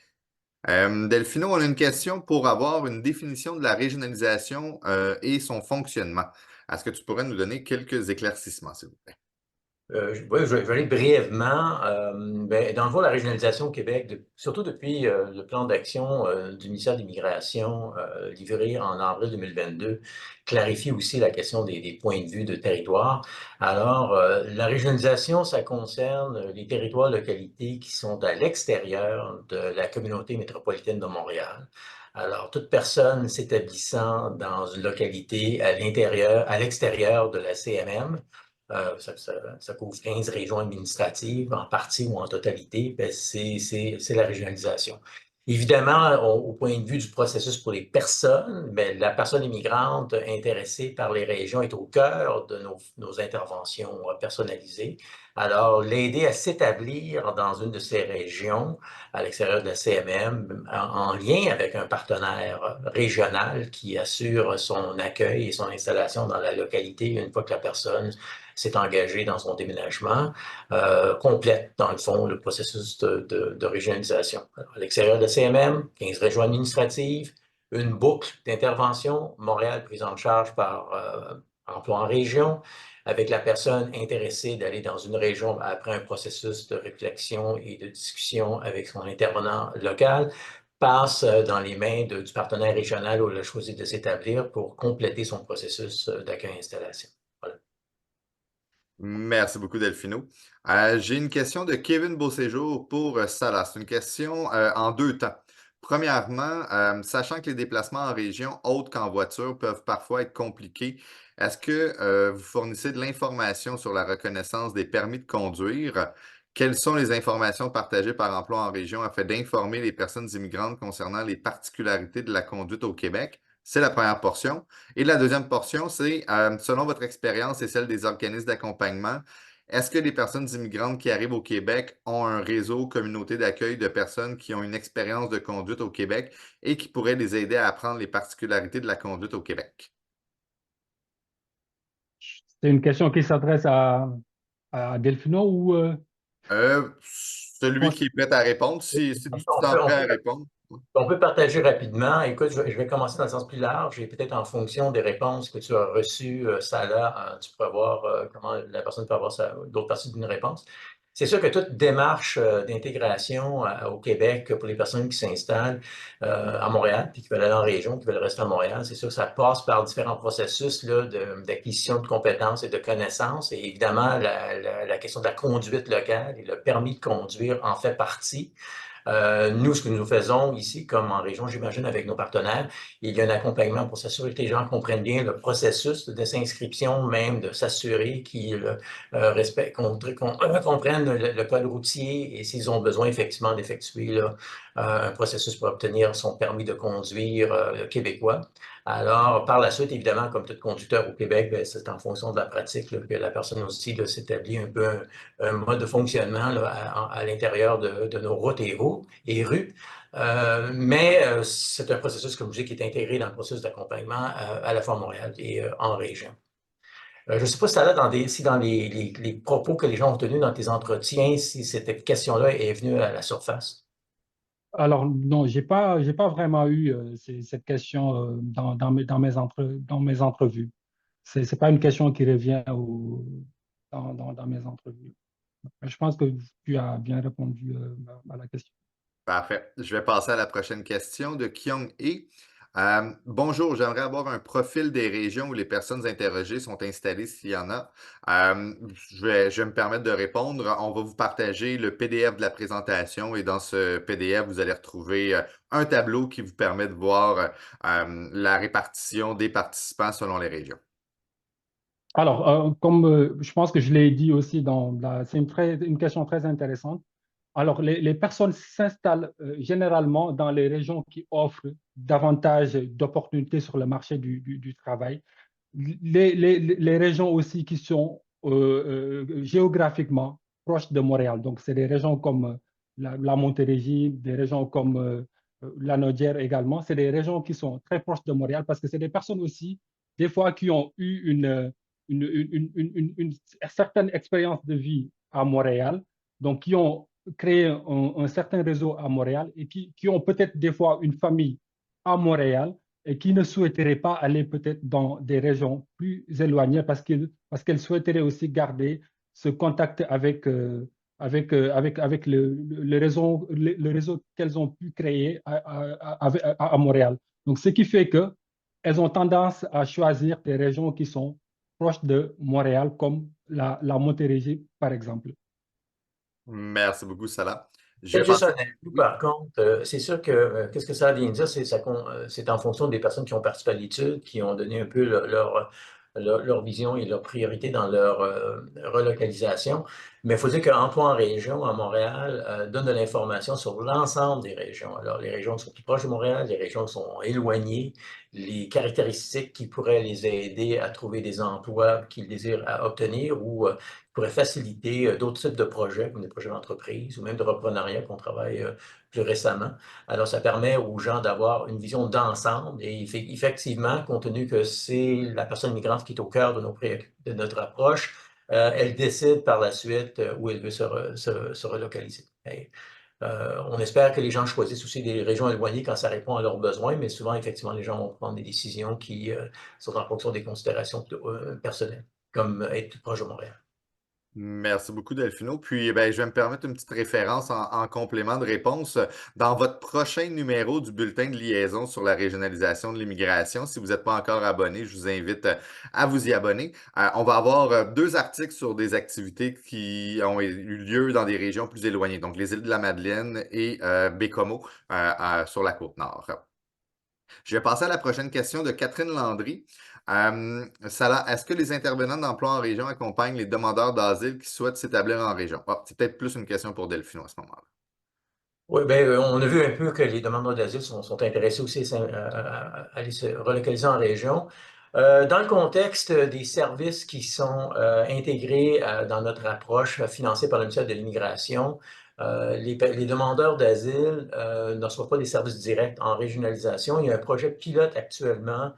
S2: Delphino, on a une question pour avoir une définition de la régionalisation et son fonctionnement. Est-ce que tu pourrais nous donner quelques éclaircissements, s'il vous plaît?
S3: Oui, je vais aller brièvement. Dans le fond, la régionalisation au Québec, surtout depuis le plan d'action du ministère de l'Immigration livré en avril 2022, clarifie aussi la question des points de vue de territoire. Alors, la régionalisation, ça concerne les territoires localités qui sont à l'extérieur de la communauté métropolitaine de Montréal. Alors, toute personne s'établissant dans une localité à l'intérieur, à l'extérieur de la CMM, ça couvre 15 régions administratives, en partie ou en totalité, ben c'est la régionalisation. Évidemment, au point de vue du processus pour les personnes, ben, la personne immigrante intéressée par les régions est au cœur de nos interventions personnalisées. Alors, l'aider à s'établir dans une de ces régions, à l'extérieur de la CMM, en lien avec un partenaire régional qui assure son accueil et son installation dans la localité une fois que la personne s'est engagé dans son déménagement, complète, dans le fond, le processus de régionalisation. Alors, à l'extérieur de la CMM, 15 régions administratives, une boucle d'intervention, Montréal prise en charge par emploi en région, avec la personne intéressée d'aller dans une région après un processus de réflexion et de discussion avec son intervenant local, passe dans les mains du partenaire régional où il a choisi de s'établir pour compléter son processus d'accueil-installation. Voilà.
S2: Merci beaucoup, Delphino. J'ai une question de Kevin Beauséjour pour Salah. C'est une question en deux temps. Premièrement, sachant que les déplacements en région autres qu'en voiture peuvent parfois être compliqués, est-ce que vous fournissez de l'information sur la reconnaissance des permis de conduire? Quelles sont les informations partagées par Emploi en région afin d'informer les personnes immigrantes concernant les particularités de la conduite au Québec? C'est la première portion. Et la deuxième portion, c'est, selon votre expérience et celle des organismes d'accompagnement, est-ce que les personnes immigrantes qui arrivent au Québec ont un réseau, communauté d'accueil de personnes qui ont une expérience de conduite au Québec et qui pourraient les aider à apprendre les particularités de la conduite au Québec?
S1: C'est une question qui s'adresse à Delphino ou
S2: Celui qui est prêt à répondre, si tu te
S3: On
S2: sens
S3: peut,
S2: prêt
S3: on peut
S2: à répondre.
S3: On peut partager rapidement. Écoute, je vais commencer dans le sens plus large et peut-être en fonction des réponses que tu as reçues, Salah, tu pourras voir comment la personne peut avoir d'autres parties d'une réponse. C'est sûr que toute démarche d'intégration au Québec pour les personnes qui s'installent à Montréal, puis qui veulent aller en région, qui veulent rester à Montréal, c'est sûr que ça passe par différents processus là, d'acquisition de compétences et de connaissances. Et évidemment, la question de la conduite locale et le permis de conduire en fait partie. Nous, ce que nous faisons ici, comme en région, j'imagine, avec nos partenaires, il y a un accompagnement pour s'assurer que les gens comprennent bien le processus de s'inscription, même de s'assurer qu'ils comprennent le code routier et s'ils ont besoin effectivement d'effectuer un processus pour obtenir son permis de conduire québécois. Alors, par la suite, évidemment, comme tout conducteur au Québec, c'est en fonction de la pratique là, que la personne aussi s'établit un peu un mode de fonctionnement là, à l'intérieur de nos routes et rues. Mais c'est un processus, comme je dis, qui est intégré dans le processus d'accompagnement à la fois à Montréal et en région. Je ne sais pas si, là, si dans les propos que les gens ont tenus dans tes entretiens, si cette question-là est venue à la surface.
S1: alors non, j'ai pas vraiment eu cette question dans mes entrevues. C'est pas une question qui revient dans mes entrevues. Je pense que tu as bien répondu à la question.
S2: Parfait. Je vais passer à la prochaine question de Kyung Hee. Bonjour, j'aimerais avoir un profil des régions où les personnes interrogées sont installées, s'il y en a. Je vais me permettre de répondre. On va vous partager le PDF de la présentation et dans ce PDF, vous allez retrouver un tableau qui vous permet de voir la répartition des participants selon les régions.
S1: Alors, comme je pense que je l'ai dit aussi c'est une question très intéressante. Alors, les personnes s'installent généralement dans les régions qui offrent davantage d'opportunités sur le marché du travail. Les régions aussi qui sont géographiquement proches de Montréal. Donc, c'est des régions comme la Montérégie, des régions comme la Nodière également. C'est des régions qui sont très proches de Montréal parce que c'est des personnes aussi, des fois, qui ont eu une certaine expérience de vie à Montréal, donc qui ont créé un certain réseau à Montréal et qui ont peut-être des fois une famille à Montréal et qui ne souhaiteraient pas aller peut-être dans des régions plus éloignées parce qu'elles souhaiteraient aussi garder ce contact avec le réseau qu'elles ont pu créer à Montréal. Donc, ce qui fait qu'elles ont tendance à choisir des régions qui sont proches de Montréal, comme la Montérégie, par exemple.
S2: Merci beaucoup, Salah. Je vais
S3: Peut-être juste
S2: passer.
S3: un ajout, par contre, c'est sûr que qu'est-ce que ça vient dire, c'est en fonction des personnes qui ont participé à l'étude, qui ont donné un peu leur vision et leurs priorités dans leur relocalisation. Mais il faut dire qu'Emploi en région, à Montréal, donne de l'information sur l'ensemble des régions. Alors, les régions qui sont plus proches de Montréal, les régions qui sont éloignées, les caractéristiques qui pourraient les aider à trouver des emplois qu'ils désirent à obtenir ou pourrait faciliter d'autres types de projets, comme des projets d'entreprise ou même de reprenariat qu'on travaille plus récemment. Alors, ça permet aux gens d'avoir une vision d'ensemble et effectivement, compte tenu que c'est la personne migrante qui est au cœur de notre approche, elle décide par la suite où elle veut se relocaliser. Et, on espère que les gens choisissent aussi des régions éloignées quand ça répond à leurs besoins, mais souvent, effectivement, les gens vont prendre des décisions qui sont en fonction des considérations personnelles, comme être plus proche de Montréal.
S2: Merci beaucoup, Delphino. Puis, ben, je vais me permettre une petite référence en complément de réponse. Dans votre prochain numéro du bulletin de liaison sur la régionalisation de l'immigration, si vous n'êtes pas encore abonné, je vous invite à vous y abonner. On va avoir 2 articles sur des activités qui ont eu lieu dans des régions plus éloignées, donc les îles de la Madeleine et Bécomo sur la Côte-Nord. Je vais passer à la prochaine question de Catherine Landry. Salah, est-ce que les intervenants d'emploi en région accompagnent les demandeurs d'asile qui souhaitent s'établir en région? C'est peut-être plus une question pour Delphino à ce moment-là.
S3: Oui, bien, on a vu un peu que les demandeurs d'asile sont intéressés aussi à aller se relocaliser en région. Dans le contexte des services qui sont intégrés dans notre approche financée par le ministère de l'Immigration, les demandeurs d'asile ne reçoivent pas des services directs en régionalisation. Il y a un projet pilote actuellement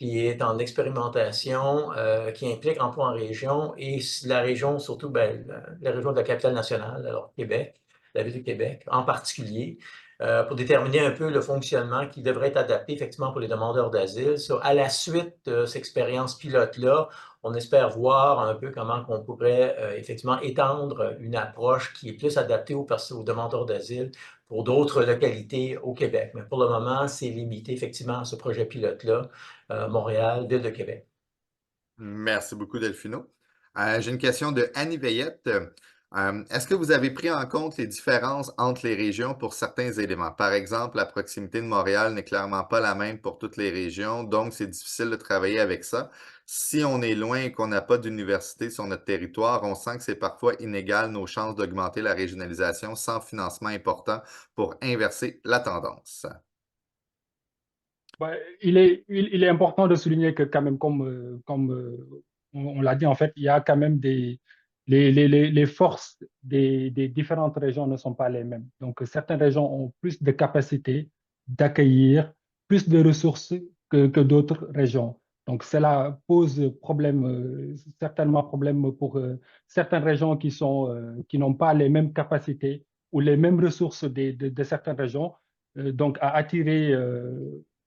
S3: qui est en expérimentation, qui implique emploi en région et la région, surtout la région de la capitale nationale, alors Québec, la ville de Québec en particulier, pour déterminer un peu le fonctionnement qui devrait être adapté effectivement pour les demandeurs d'asile. À la suite de cette expérience pilote-là, on espère voir un peu comment on pourrait effectivement étendre une approche qui est plus adaptée aux demandeurs d'asile pour d'autres localités au Québec. Mais pour le moment, c'est limité effectivement à ce projet pilote-là, Montréal, Ville de Québec.
S2: Merci beaucoup, Delphino. J'ai une question de Annie Veillette. Est-ce que vous avez pris en compte les différences entre les régions pour certains éléments? Par exemple, la proximité de Montréal n'est clairement pas la même pour toutes les régions, donc c'est difficile de travailler avec ça. Si on est loin et qu'on n'a pas d'université sur notre territoire, on sent que c'est parfois inégal nos chances d'augmenter la régionalisation sans financement important pour inverser la tendance.
S1: Ouais, il est important de souligner que quand même, comme on l'a dit, en fait, il y a quand même les forces des différentes régions ne sont pas les mêmes. Donc, certaines régions ont plus de capacité d'accueillir, plus de ressources que d'autres régions. Donc, cela pose problème, certainement problème pour certaines régions qui n'ont pas les mêmes capacités ou les mêmes ressources de certaines régions, donc à attirer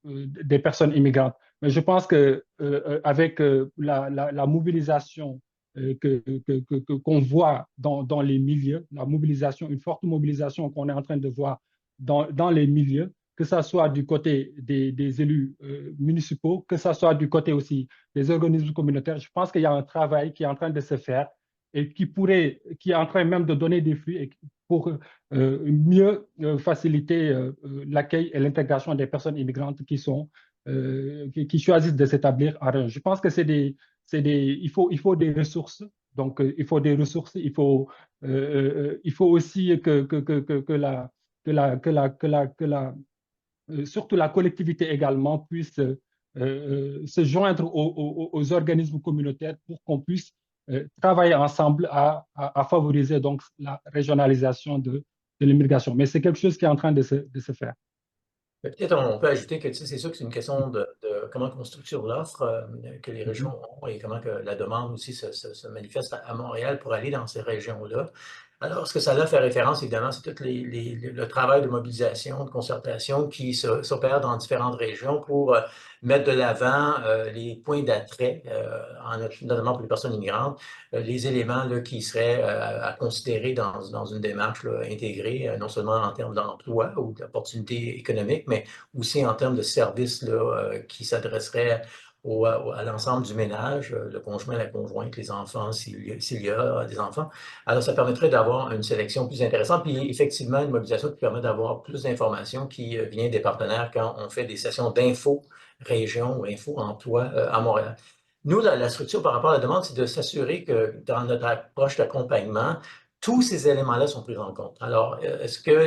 S1: des personnes immigrantes. Mais je pense que avec la mobilisation qu'on voit dans les milieux, la mobilisation, une forte mobilisation qu'on est en train de voir dans les milieux, que ce soit du côté des élus municipaux, que ce soit du côté aussi des organismes communautaires, je pense qu'il y a un travail qui est en train de se faire et qui est en train même de donner des fruits pour mieux faciliter l'accueil et l'intégration des personnes immigrantes qui choisissent de s'établir en région. Je pense que il faut des ressources Donc, il faut des ressources, il faut aussi surtout la collectivité également puisse se joindre aux organismes communautaires pour qu'on puisse travailler ensemble à favoriser donc la régionalisation de l'immigration. Mais c'est quelque chose qui est en train de se faire.
S3: Peut-être on peut ajouter que c'est sûr que c'est une question de comment on structure l'offre que les régions ont et comment que la demande aussi se manifeste à Montréal pour aller dans ces régions-là. Alors, ce que ça là fait référence, évidemment, c'est tout le travail de mobilisation, de concertation qui s'opère dans différentes régions pour mettre de l'avant les points d'attrait, notamment pour les personnes immigrantes, les éléments là, qui seraient à considérer dans une démarche là, intégrée, non seulement en termes d'emploi ou d'opportunités économiques, mais aussi en termes de services là, qui s'adresseraient à l'ensemble du ménage, le conjoint, la conjointe, les enfants, s'il y a des enfants. Alors, ça permettrait d'avoir une sélection plus intéressante, puis effectivement, une mobilisation qui permet d'avoir plus d'informations qui vient des partenaires quand on fait des sessions d'info région ou info emploi à Montréal. Nous, la structure par rapport à la demande, c'est de s'assurer que dans notre approche d'accompagnement, tous ces éléments-là sont pris en compte. Alors, est-ce que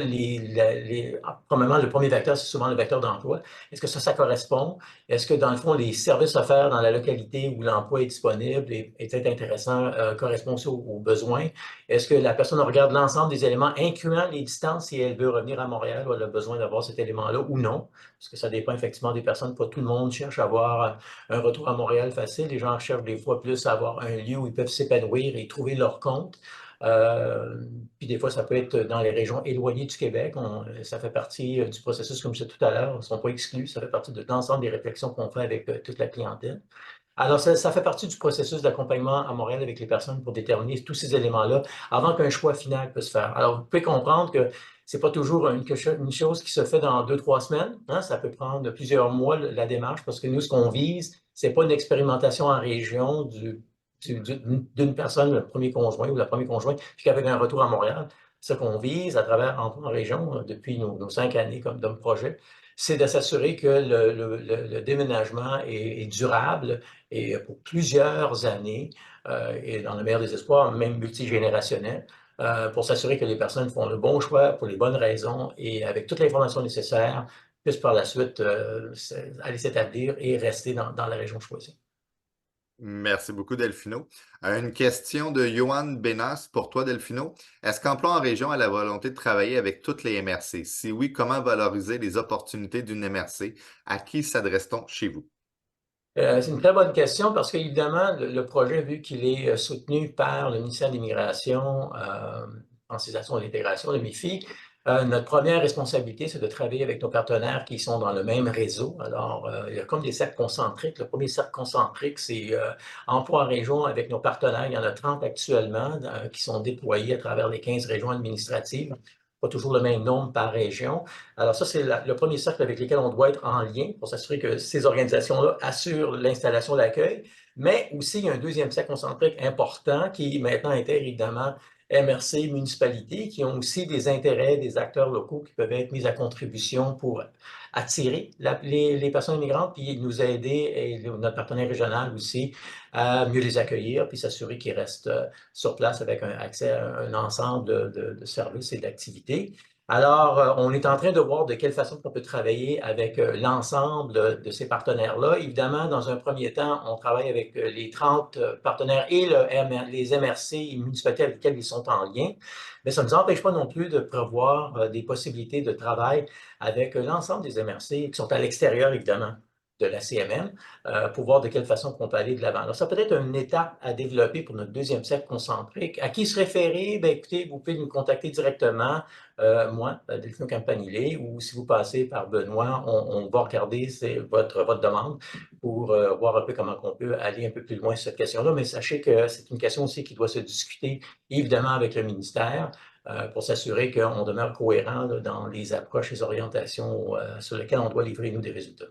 S3: premièrement, le premier vecteur, c'est souvent le vecteur d'emploi. Est-ce que ça correspond? Est-ce que, dans le fond, les services offerts dans la localité où l'emploi est disponible est intéressant, correspond aussi aux besoins? Est-ce que la personne regarde l'ensemble des éléments, incluant les distances, si elle veut revenir à Montréal ou elle a besoin d'avoir cet élément-là ou non? Parce que ça dépend effectivement des personnes. Pas tout le monde cherche à avoir un retour à Montréal facile. Les gens cherchent des fois plus à avoir un lieu où ils peuvent s'épanouir et trouver leur compte. Puis des fois, ça peut être dans les régions éloignées du Québec. Ça fait partie du processus, comme je disais tout à l'heure, ils ne sont pas exclus. Ça fait partie de l'ensemble des réflexions qu'on fait avec toute la clientèle. Alors, ça fait partie du processus d'accompagnement à Montréal avec les personnes pour déterminer tous ces éléments-là avant qu'un choix final puisse se faire. Alors, vous pouvez comprendre que c'est pas toujours une chose qui se fait dans 2-3 semaines. Hein? Ça peut prendre plusieurs mois, la démarche, parce que nous, ce qu'on vise, c'est pas une expérimentation en région d'une personne, le premier conjoint ou la première conjointe, puis qu'avec un retour à Montréal. Ce qu'on vise à travers en région depuis nos 5 années comme projet, c'est de s'assurer que le déménagement est durable et pour plusieurs années, et dans le meilleur des espoirs, même multigénérationnel, pour s'assurer que les personnes font le bon choix pour les bonnes raisons et avec toute l'information nécessaire, puissent par la suite aller s'établir et rester dans la région choisie.
S2: Merci beaucoup, Delphino. Une question de Johan Benas pour toi, Delphino. Est-ce qu'Emploi en région a la volonté de travailler avec toutes les MRC? Si oui, comment valoriser les opportunités d'une MRC? À qui s'adresse-t-on chez vous?
S3: C'est une très bonne question parce qu'évidemment, le projet, vu qu'il est soutenu par le ministère de l'Immigration, Francisation et l'Intégration, le MIFI, notre première responsabilité, c'est de travailler avec nos partenaires qui sont dans le même réseau. Alors, il y a comme des cercles concentriques. Le premier cercle concentrique, c'est Emploi en région avec nos partenaires. Il y en a 30 actuellement qui sont déployés à travers les 15 régions administratives. Pas toujours le même nombre par région. Alors ça, c'est le premier cercle avec lequel on doit être en lien pour s'assurer que ces organisations-là assurent l'installation, l'accueil. Mais aussi, il y a un deuxième cercle concentrique important qui maintenant intègre évidemment MRC, municipalités, qui ont aussi des intérêts des acteurs locaux qui peuvent être mis à contribution pour attirer les personnes immigrantes, puis nous aider, et notre partenaire régional aussi, à mieux les accueillir, puis s'assurer qu'ils restent sur place avec un accès à un ensemble de services et d'activités. Alors, on est en train de voir de quelle façon on peut travailler avec l'ensemble de ces partenaires-là. Évidemment, dans un premier temps, on travaille avec les 30 partenaires et les MRC et municipalités avec lesquels ils sont en lien. Mais ça ne nous empêche pas non plus de prévoir des possibilités de travail avec l'ensemble des MRC qui sont à l'extérieur, évidemment, de la CMM, pour voir de quelle façon on peut aller de l'avant. Alors, ça peut être une étape à développer pour notre deuxième cercle concentrique. À qui se référer? Bien, écoutez, vous pouvez nous contacter directement, moi, Delphino Campanile, ou si vous passez par Benoît, on va regarder votre demande pour voir un peu comment on peut aller un peu plus loin sur cette question-là. Mais sachez que c'est une question aussi qui doit se discuter, évidemment, avec le ministère, pour s'assurer qu'on demeure cohérent là, dans les approches, les orientations sur lesquelles on doit livrer, nous, des résultats.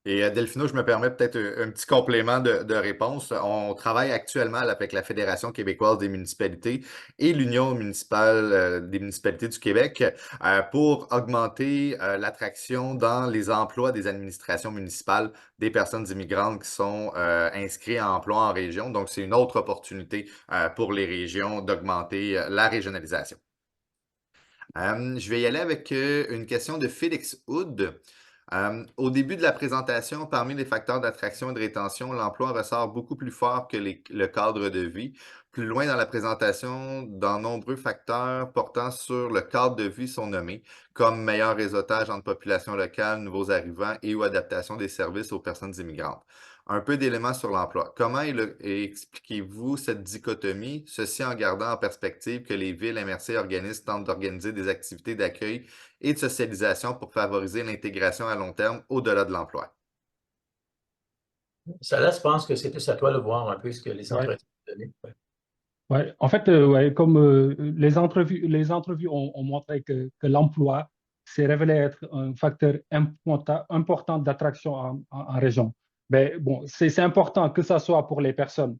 S2: Et Delphino, je me permets peut-être un petit complément de réponse. On travaille actuellement avec la Fédération québécoise des municipalités et l'Union municipale des municipalités du Québec pour augmenter l'attraction dans les emplois des administrations municipales des personnes immigrantes qui sont inscrites à emploi en région. Donc, c'est une autre opportunité pour les régions d'augmenter la régionalisation. Je vais y aller avec une question de Félix Hood. Au début de la présentation, parmi les facteurs d'attraction et de rétention, l'emploi ressort beaucoup plus fort que le cadre de vie. Plus loin dans la présentation, dans nombreux facteurs portant sur le cadre de vie sont nommés, comme meilleur réseautage entre populations locales, nouveaux arrivants et ou adaptation des services aux personnes immigrantes. Un peu d'éléments sur l'emploi. Comment expliquez-vous cette dichotomie, ceci en gardant en perspective que les villes MRC organismes tentent d'organiser des activités d'accueil et de socialisation pour favoriser l'intégration à long terme au-delà de l'emploi?
S3: Ça là, je pense que c'est plus à toi de voir un peu ce que les
S1: Ouais.
S3: entretiens ont donné. Ouais.
S1: Ouais. En fait, ouais, comme les entrevues ont montré que l'emploi s'est révélé être un facteur important d'attraction en région. Mais bon, c'est important que ça soit pour les personnes,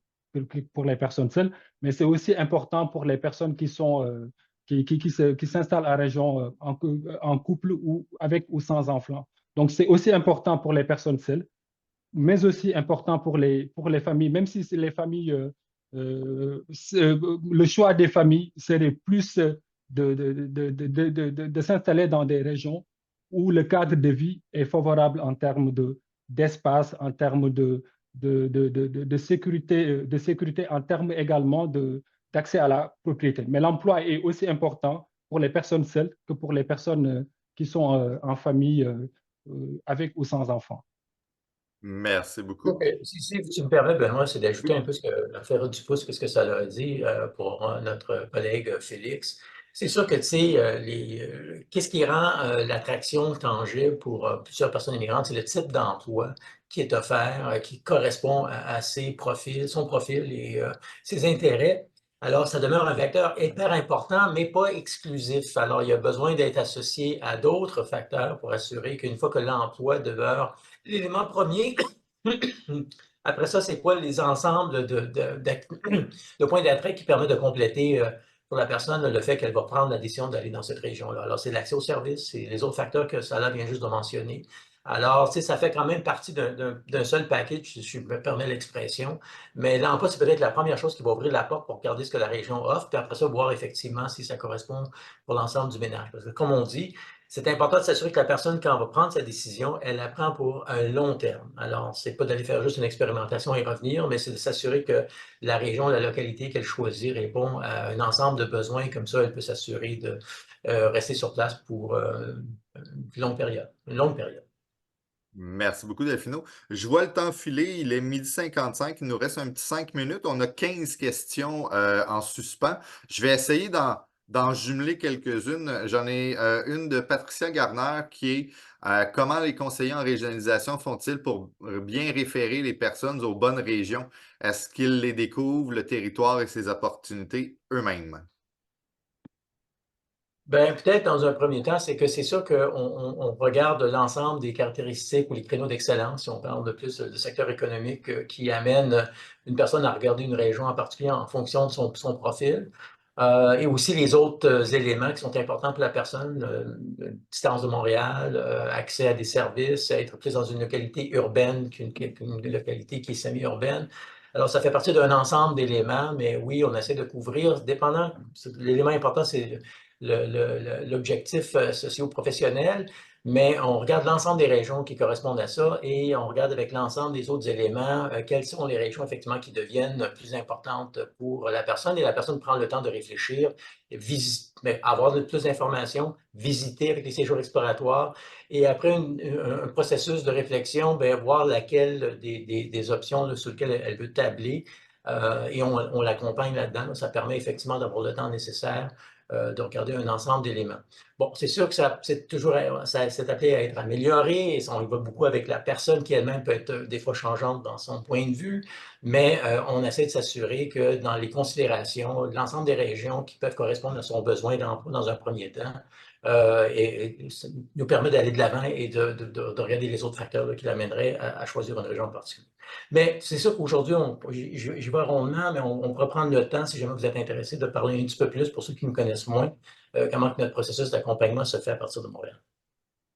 S1: pour les personnes seules, mais c'est aussi important pour les personnes qui sont, qui s'installent en région en couple ou avec ou sans enfants. Donc, c'est aussi important pour les personnes seules, mais aussi important pour les familles, même si c'est les familles, le choix des familles serait plus de s'installer dans des régions où le cadre de vie est favorable en termes d'espace, en termes de sécurité, en termes également d'accès à la propriété. Mais l'emploi est aussi important pour les personnes seules que pour les personnes qui sont en famille avec ou sans enfants.
S2: Merci beaucoup.
S3: Donc, si tu me permets, Benoît, c'est d'ajouter un peu l'affaire du pouce, ce que ça a dit pour notre collègue Félix. C'est sûr que, tu sais, qu'est-ce qui rend l'attraction tangible pour plusieurs personnes immigrantes, c'est le type d'emploi qui est offert, qui correspond à ses profils, son profil et ses intérêts. Alors, ça demeure un vecteur hyper important, mais pas exclusif. Alors, il y a besoin d'être associé à d'autres facteurs pour assurer qu'une fois que l'emploi demeure l'élément premier, après ça, c'est quoi les ensembles de points d'attrait qui permettent de compléter pour la personne le fait qu'elle va prendre la décision d'aller dans cette région-là? Alors, c'est l'accès aux services, c'est les autres facteurs que Salah vient juste de mentionner. Alors, tu sais, ça fait quand même partie d'un seul package, si je me permets l'expression. Mais l'emploi, c'est peut-être la première chose qui va ouvrir la porte pour regarder ce que la région offre, puis après ça, voir effectivement si ça correspond pour l'ensemble du ménage. Parce que, comme on dit, c'est important de s'assurer que la personne, quand elle va prendre sa décision, elle la prend pour un long terme. Alors, c'est pas d'aller faire juste une expérimentation et revenir, mais c'est de s'assurer que la région, la localité qu'elle choisit répond à un ensemble de besoins. Comme ça, elle peut s'assurer de rester sur place pour une plus longue période, une longue période.
S2: Merci beaucoup, Delphino. Je vois le temps filer, il est 12h55, il nous reste un petit 5 minutes. On a 15 questions en suspens. Je vais essayer d'en jumeler quelques-unes. J'en ai une de Patricia Garner qui est comment les conseillers en régionalisation font-ils pour bien référer les personnes aux bonnes régions? Est-ce qu'ils les découvrent, le territoire et ses opportunités eux-mêmes?
S3: Ben, peut-être dans un premier temps, c'est que c'est sûr qu'on regarde l'ensemble des caractéristiques ou les créneaux d'excellence, si on parle de plus de secteur économique qui amène une personne à regarder une région en particulier en fonction de son profil. Et aussi les autres éléments qui sont importants pour la personne, distance de Montréal, accès à des services, être plus dans une localité urbaine qu'une localité qui est semi-urbaine. Alors, ça fait partie d'un ensemble d'éléments, mais oui, on essaie de couvrir, dépendant, l'élément important, c'est l'objectif socio-professionnel, mais on regarde l'ensemble des régions qui correspondent à ça et on regarde avec l'ensemble des autres éléments quelles sont les régions effectivement qui deviennent plus importantes pour la personne et la personne prend le temps de réfléchir, avoir plus d'informations, visiter avec les séjours exploratoires et après un processus de réflexion, bien, voir laquelle des options là, sur lesquelles elle veut tabler et on l'accompagne là-dedans. Ça permet effectivement d'avoir le temps nécessaire de regarder un ensemble d'éléments. Bon, c'est sûr que c'est toujours c'est appelé à être amélioré, et on y va beaucoup avec la personne qui elle-même peut être des fois changeante dans son point de vue, mais on essaie de s'assurer que dans les considérations, l'ensemble des régions qui peuvent correspondre à son besoin d'emploi dans un premier temps, et ça nous permet d'aller de l'avant et de regarder les autres facteurs là, qui l'amèneraient à choisir une région en particulier. Mais c'est sûr qu'aujourd'hui, je vais rondement, mais on pourra prendre le temps, si jamais vous êtes intéressé, de parler un petit peu plus, pour ceux qui nous connaissent moins, comment que notre processus d'accompagnement se fait à partir de Montréal.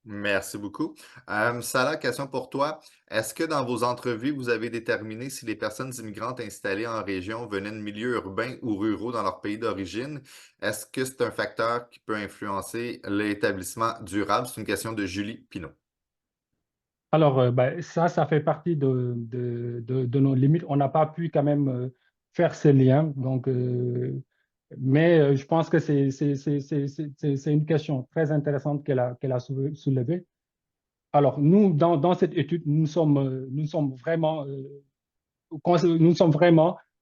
S2: Merci beaucoup. Salah, question pour toi. Est-ce que dans vos entrevues, vous avez déterminé si les personnes immigrantes installées en région venaient de milieux urbains ou ruraux dans leur pays d'origine? Est-ce que c'est un facteur qui peut influencer l'établissement durable? C'est une question de Julie Pinault.
S1: Alors, ben, ça fait partie de nos limites. On n'a pas pu quand même faire ce lien. Donc, mais je pense que c'est une question très intéressante qu'elle a soulevée. Alors, nous, dans cette étude, nous sommes vraiment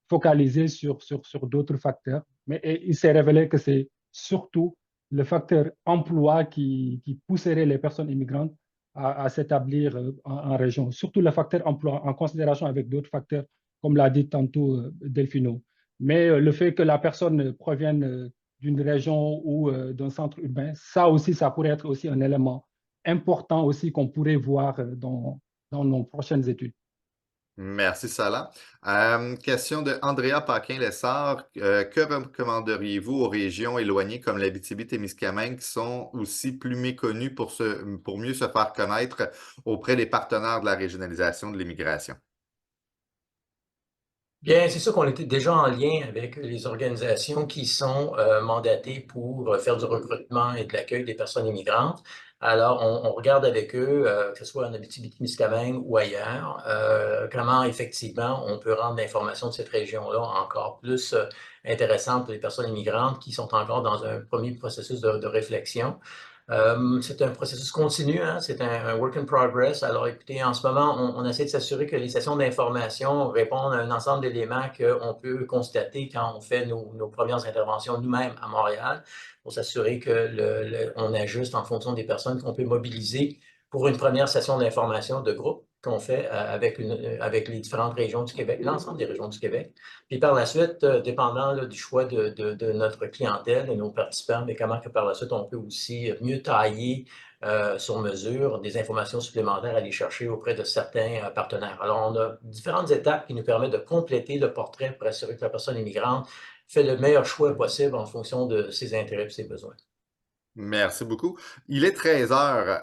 S1: focalisés sur d'autres facteurs. Mais il s'est révélé que c'est surtout le facteur emploi qui pousserait les personnes immigrantes à s'établir en région. Surtout le facteur emploi, en considération avec d'autres facteurs, comme l'a dit tantôt Delphino. Mais le fait que la personne provienne d'une région ou d'un centre urbain, ça aussi, ça pourrait être aussi un élément important aussi qu'on pourrait voir dans nos prochaines études.
S2: Merci, Salah. Question de Andrea Paquin-Lessard. Que recommanderiez-vous aux régions éloignées comme l'Abitibi-Témiscamingue qui sont aussi plus méconnues pour mieux se faire connaître auprès des partenaires de la régionalisation de l'immigration?
S3: Bien, c'est sûr qu'on était déjà en lien avec les organisations qui sont mandatées pour faire du recrutement et de l'accueil des personnes immigrantes. Alors, on regarde avec eux, que ce soit en Abitibi-Témiscamingue ou ailleurs, comment effectivement on peut rendre l'information de cette région-là encore plus intéressante pour les personnes immigrantes qui sont encore dans un premier processus de réflexion. C'est un processus continu, hein? C'est un work in progress. Alors, écoutez, en ce moment, on essaie de s'assurer que les sessions d'information répondent à un ensemble d'éléments qu'on peut constater quand on fait nos premières interventions nous-mêmes à Montréal, pour s'assurer que on ajuste en fonction des personnes qu'on peut mobiliser pour une première session d'information de groupe qu'on fait avec les différentes régions du Québec, l'ensemble des régions du Québec. Puis par la suite, dépendant là, du choix de notre clientèle, de nos participants, mais comment que par la suite on peut aussi mieux tailler sur mesure des informations supplémentaires à aller chercher auprès de certains partenaires. Alors, on a différentes étapes qui nous permettent de compléter le portrait pour assurer que la personne immigrante fait le meilleur choix possible en fonction de ses intérêts et ses besoins.
S2: Merci beaucoup. Il est 13 heures.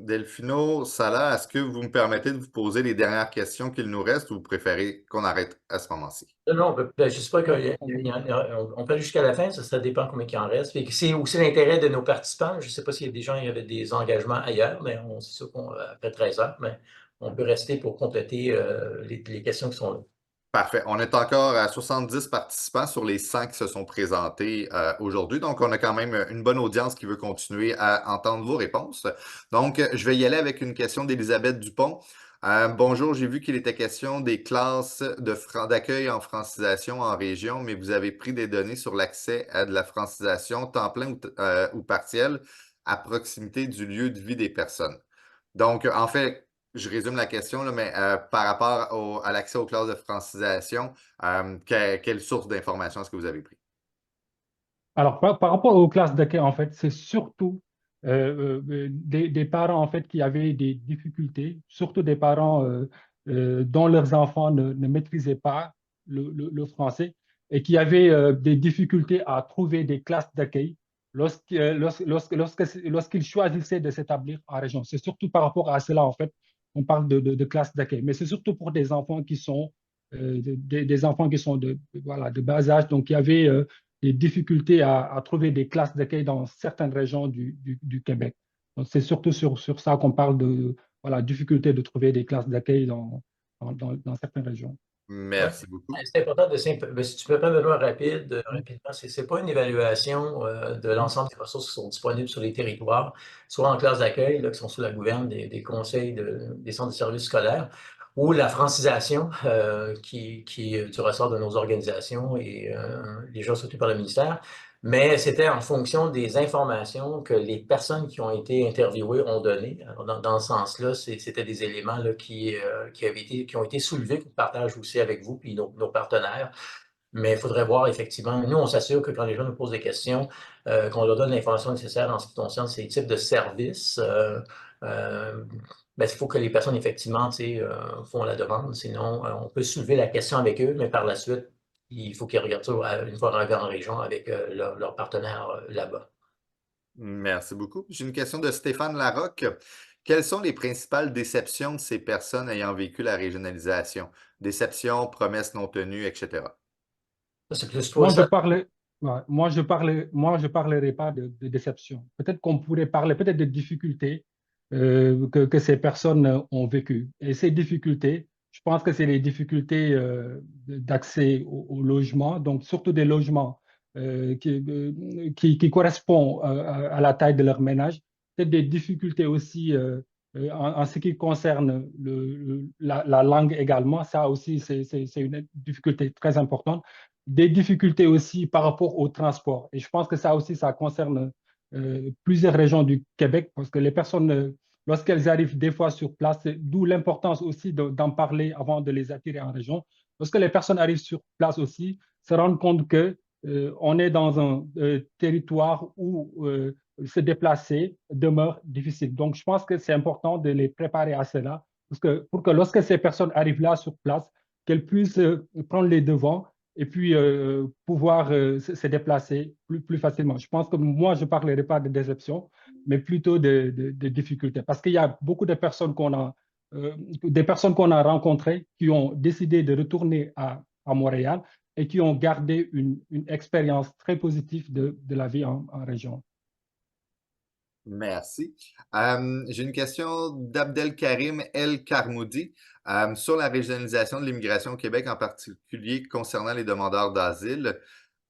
S2: Delphino, Salah, est-ce que vous me permettez de vous poser les dernières questions qu'il nous reste ou vous préférez qu'on arrête à ce moment-ci?
S3: Non, ben, je ne sais pas on peut aller jusqu'à la fin, ça dépend combien il en reste. C'est aussi l'intérêt de nos participants. Je ne sais pas s'il y a des gens qui avaient des engagements ailleurs, mais c'est sûr qu'après 13 heures, mais on peut rester pour compléter les questions qui sont là.
S2: Parfait. On est encore à 70 participants sur les 100 qui se sont présentés aujourd'hui. Donc, on a quand même une bonne audience qui veut continuer à entendre vos réponses. Donc, je vais y aller avec une question d'Elisabeth Dupont. Bonjour, j'ai vu qu'il était question des classes d'accueil en francisation en région, mais vous avez pris des données sur l'accès à de la francisation temps plein ou partiel à proximité du lieu de vie des personnes. Donc, en fait, je résume la question, là, mais par rapport à l'accès aux classes de francisation, quelle source d'information est-ce que vous avez pris?
S1: Alors, par rapport aux classes d'accueil, en fait, c'est surtout des parents en fait, qui avaient des difficultés, surtout des parents dont leurs enfants ne maîtrisaient pas le français et qui avaient des difficultés à trouver des classes d'accueil lorsqu'ils choisissaient de s'établir en région. C'est surtout par rapport à cela, en fait, on parle de classes d'accueil. Mais c'est surtout pour des enfants qui sont, des enfants qui sont voilà, de bas âge, donc qui avaient des difficultés à trouver des classes d'accueil dans certaines régions du Québec. Donc, c'est surtout sur ça qu'on parle de voilà, difficulté de trouver des classes d'accueil dans certaines régions.
S3: Oui,
S2: Merci beaucoup.
S3: c'est important de simplifier. Si tu peux prendre Benoît rapidement, c'est pas une évaluation de l'ensemble des ressources qui sont disponibles sur les territoires, soit en classe d'accueil, qui sont sous la gouverne des conseils des centres de services scolaires, ou la francisation qui est du ressort de nos organisations et les gens soutenus par le ministère. mais c'était en fonction des informations que les personnes qui ont été interviewées ont données. Alors, dans ce sens-là, c'était des éléments là, qui ont été soulevés, qu'on partage aussi avec vous puis nos partenaires. Mais il faudrait voir effectivement, nous, on s'assure que quand les gens nous posent des questions, qu'on leur donne l'information nécessaire en ce qui concerne ces types de services. Il faut que les personnes, effectivement, font la demande. Sinon, on peut soulever la question avec eux, mais par la suite, il faut qu'ils regardent ça une fois arrivés en région avec leur partenaire là-bas.
S2: Merci beaucoup. J'ai une question de Stéphane Larocque. Quelles sont les principales déceptions de ces personnes ayant vécu la régionalisation? Déceptions, promesses non tenues, etc.
S3: Ça, c'est plus toi,
S1: Moi, je
S3: ça.
S1: parlais, ouais, moi, je parlerai pas de déception. Peut-être qu'on pourrait parler peut-être de difficultés que ces personnes ont vécues. Et ces difficultés, je pense que c'est les difficultés d'accès au logement, donc surtout des logements qui correspondent à la taille de leur ménage. Peut-être des difficultés aussi en ce qui concerne la langue également. Ça aussi, c'est une difficulté très importante. Des difficultés aussi par rapport au transport. Et je pense que ça aussi, ça concerne plusieurs régions du Québec parce que les personnes, lorsqu'elles arrivent des fois sur place, d'où l'importance aussi d'en parler avant de les attirer en région. Lorsque les personnes arrivent sur place aussi, se rendent compte que on est dans un territoire où se déplacer demeure difficile. Donc, je pense que c'est important de les préparer à cela parce que, pour que lorsque ces personnes arrivent là sur place, qu'elles puissent prendre les devants et puis pouvoir se déplacer plus facilement. Je pense que moi, je ne parlerai pas de déception, mais plutôt de difficultés. Parce qu'il y a beaucoup de personnes des personnes qu'on a rencontrées qui ont décidé de retourner à Montréal et qui ont gardé une expérience très positive de la vie en région.
S2: Merci. J'ai une question d'Abdelkarim El Karmoudi sur la régionalisation de l'immigration au Québec, en particulier concernant les demandeurs d'asile.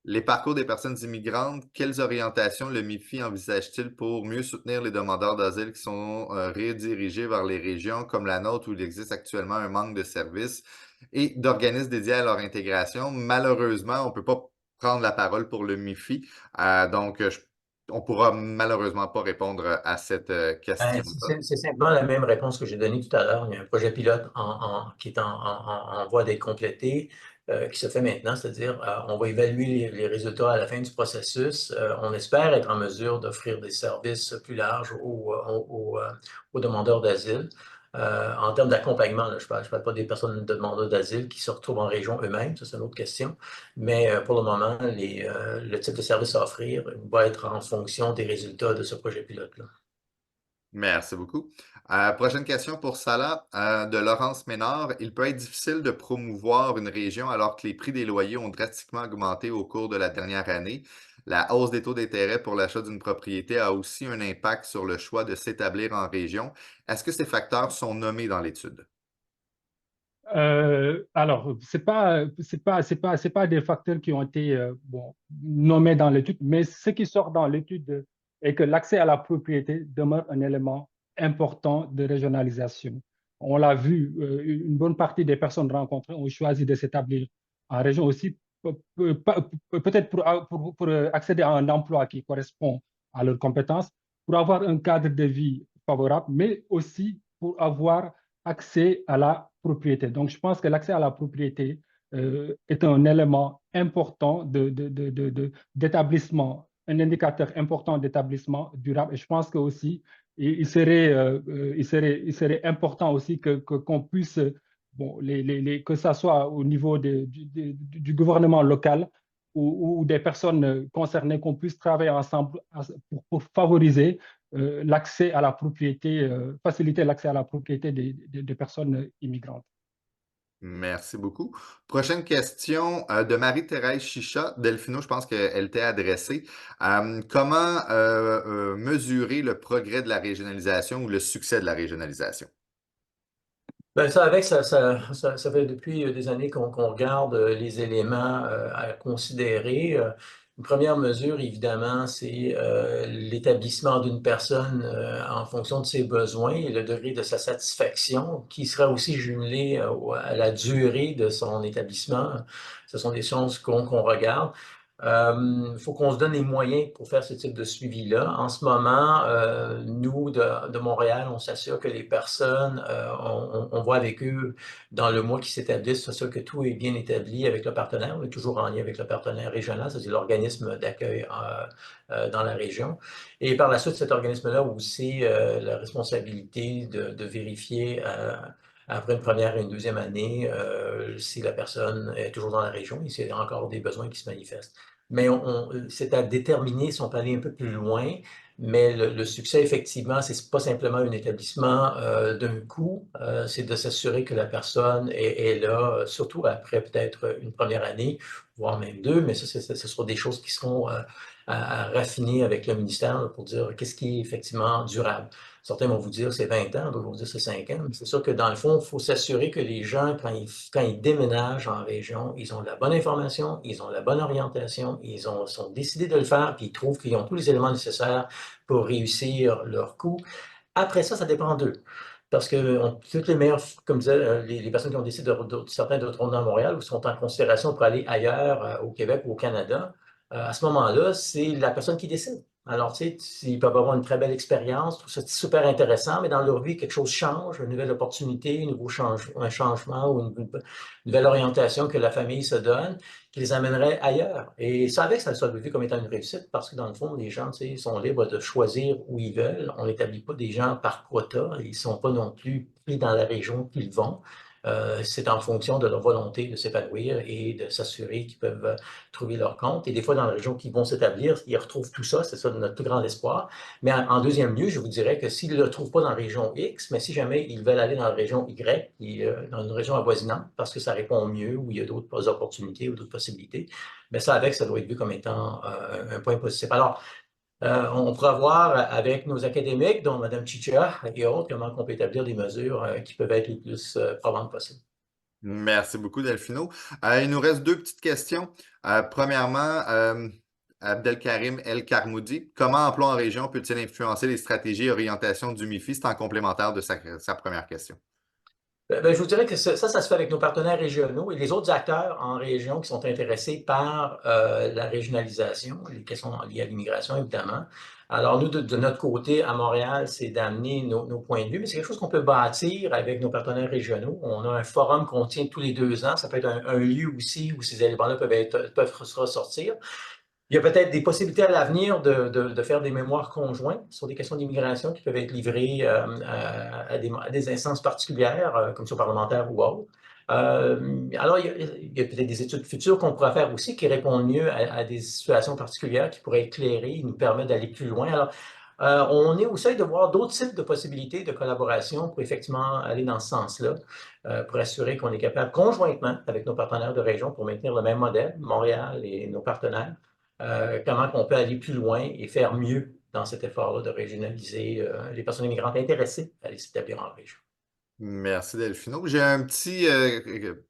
S2: Les parcours des personnes immigrantes, quelles orientations le MIFI envisage-t-il pour mieux soutenir les demandeurs d'asile qui sont redirigés vers les régions comme la nôtre où il existe actuellement un manque de services et d'organismes dédiés à leur intégration? Malheureusement, on ne peut pas prendre la parole pour le MIFI, donc on ne pourra malheureusement pas répondre à cette question-là.
S3: C'est simplement la même réponse que j'ai donnée tout à l'heure. Il y a un projet pilote qui est en voie d'être complété, qui se fait maintenant, c'est-à-dire on va évaluer les résultats à la fin du processus. On espère être en mesure d'offrir des services plus larges aux demandeurs d'asile. En termes d'accompagnement, je ne parle pas des personnes demandeurs d'asile qui se retrouvent en région eux-mêmes, ça c'est une autre question. Mais pour le moment, le type de service à offrir va être en fonction des résultats de ce projet pilote-là.
S2: Merci beaucoup. Prochaine question pour Salah, de Laurence Ménard. Il peut être difficile de promouvoir une région alors que les prix des loyers ont drastiquement augmenté au cours de la dernière année. La hausse des taux d'intérêt pour l'achat d'une propriété a aussi un impact sur le choix de s'établir en région. Est-ce que ces facteurs sont nommés dans l'étude?
S1: Alors, c'est pas des facteurs qui ont été nommés dans l'étude, mais ce qui sort dans l'étude est que l'accès à la propriété demeure un élément important de régionalisation. On l'a vu, une bonne partie des personnes rencontrées ont choisi de s'établir en région aussi, peut-être pour accéder à un emploi qui correspond à leurs compétences, pour avoir un cadre de vie favorable, mais aussi pour avoir accès à la propriété. Donc, je pense que l'accès à la propriété est un élément important d'établissement, un indicateur important d'établissement durable. Et je pense que aussi, il serait important aussi qu'on puisse, que ça soit au niveau du gouvernement local ou des personnes concernées, qu'on puisse travailler ensemble pour favoriser l'accès à la propriété, faciliter l'accès à la propriété des personnes immigrantes.
S2: Merci beaucoup. Prochaine question de Marie-Thérèse Chicha. Delphino, je pense qu'elle t'est adressée. Comment mesurer le progrès de la régionalisation ou le succès de la régionalisation?
S3: Ça fait depuis des années qu'on regarde les éléments à considérer. Une première mesure, évidemment, c'est l'établissement d'une personne en fonction de ses besoins et le degré de sa satisfaction, qui sera aussi jumelé à la durée de son établissement. Ce sont des choses qu'on regarde. Il faut qu'on se donne les moyens pour faire ce type de suivi-là. En ce moment, nous, de Montréal, on s'assure que les personnes, on voit avec eux dans le mois qui s'établissent, s'assure que tout est bien établi avec le partenaire. On est toujours en lien avec le partenaire régional, c'est-à-dire l'organisme d'accueil dans la région. Et par la suite, cet organisme-là a aussi la responsabilité de vérifier après une première et une deuxième année, si la personne est toujours dans la région et s'il y a encore des besoins qui se manifestent. Mais c'est à déterminer si on peut aller un peu plus loin, mais le succès, effectivement, c'est pas simplement un établissement d'un coup, c'est de s'assurer que la personne est là, surtout après peut-être une première année, voire même deux, mais ça, ce seront des choses qui seront à raffiner avec le ministère pour dire qu'est-ce qui est effectivement durable. Certains vont vous dire c'est 20 ans, d'autres vont dire c'est 5 ans. C'est sûr que dans le fond, il faut s'assurer que les gens, quand ils déménagent en région, ils ont la bonne information, ils ont la bonne orientation, sont décidés de le faire, puis ils trouvent qu'ils ont tous les éléments nécessaires pour réussir leur coup. Après ça dépend d'eux. Parce que toutes les meilleures, comme je disais, les personnes qui ont décidé certains de retourner à Montréal ou sont en considération pour aller ailleurs, au Québec ou au Canada, à ce moment-là, c'est la personne qui décide. Alors, tu sais, ils peuvent avoir une très belle expérience, tout ça super intéressant, mais dans leur vie, quelque chose change, une nouvelle opportunité, un changement ou une nouvelle orientation que la famille se donne, qui les amènerait ailleurs. Et ça, avec, ça soit vu comme étant une réussite, parce que dans le fond, les gens, tu sais, sont libres de choisir où ils veulent. On n'établit pas des gens par quota. Ils ne sont pas non plus pris dans la région qu'ils vont. C'est en fonction de leur volonté de s'épanouir et de s'assurer qu'ils peuvent trouver leur compte. Et des fois, dans la région qu'ils vont s'établir, ils retrouvent tout ça. C'est ça notre plus grand espoir. Mais en deuxième lieu, je vous dirais que s'ils ne le trouvent pas dans la région X, mais si jamais ils veulent aller dans la région Y, dans une région avoisinante, parce que ça répond mieux, où il y a d'autres opportunités ou d'autres possibilités, mais ça, avec, ça doit être vu comme étant un point positif. Alors, on pourra voir avec nos académiques, dont Mme Chicha et autres, comment on peut établir des mesures qui peuvent être les plus probantes possibles.
S2: Merci beaucoup, Delphino. Il nous reste deux petites questions. Premièrement, Abdelkarim El Karmoudi, comment Emploi en région peut-il influencer les stratégies et orientations du MIFI? C'est en complémentaire de sa première question.
S3: Je vous dirais que ça se fait avec nos partenaires régionaux et les autres acteurs en région qui sont intéressés par la régionalisation, les questions liées à l'immigration, évidemment. Alors, nous, de notre côté, à Montréal, c'est d'amener nos points de vue, mais c'est quelque chose qu'on peut bâtir avec nos partenaires régionaux. On a un forum qu'on tient tous les 2 ans. Ça peut être un lieu aussi où ces éléments-là peuvent se ressortir. Il y a peut-être des possibilités à l'avenir de faire des mémoires conjoints sur des questions d'immigration qui peuvent être livrées à des instances particulières, commission parlementaire ou autre. Alors, il y a peut-être des études futures qu'on pourra faire aussi qui répondent mieux à des situations particulières qui pourraient éclairer et nous permettre d'aller plus loin. Alors, on est au seuil de voir d'autres types de possibilités de collaboration pour effectivement aller dans ce sens-là, pour assurer qu'on est capable conjointement avec nos partenaires de région pour maintenir le même modèle, Montréal et nos partenaires, comment on peut aller plus loin et faire mieux dans cet effort-là de régionaliser les personnes immigrantes intéressées à aller s'établir en région.
S2: Merci, Delphino. J'ai un petit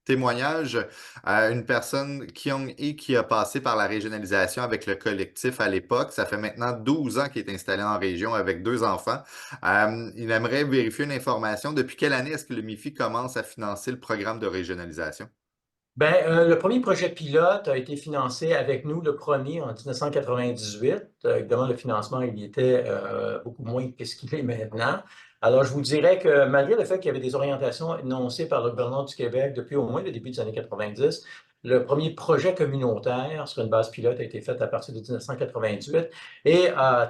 S2: témoignage à une personne, Kyung-hee, qui a passé par la régionalisation avec le collectif à l'époque. Ça fait maintenant 12 ans qu'il est installé en région avec 2 enfants. Il aimerait vérifier une information. Depuis quelle année est-ce que le MIFI commence à financer le programme de régionalisation?
S3: Le premier projet pilote a été financé avec nous, le premier en 1998. Évidemment, le financement, il était beaucoup moins que ce qu'il est maintenant. Alors, je vous dirais que malgré le fait qu'il y avait des orientations énoncées par le gouvernement du Québec depuis au moins le début des années 90, le premier projet communautaire sur une base pilote a été fait à partir de 1998 et a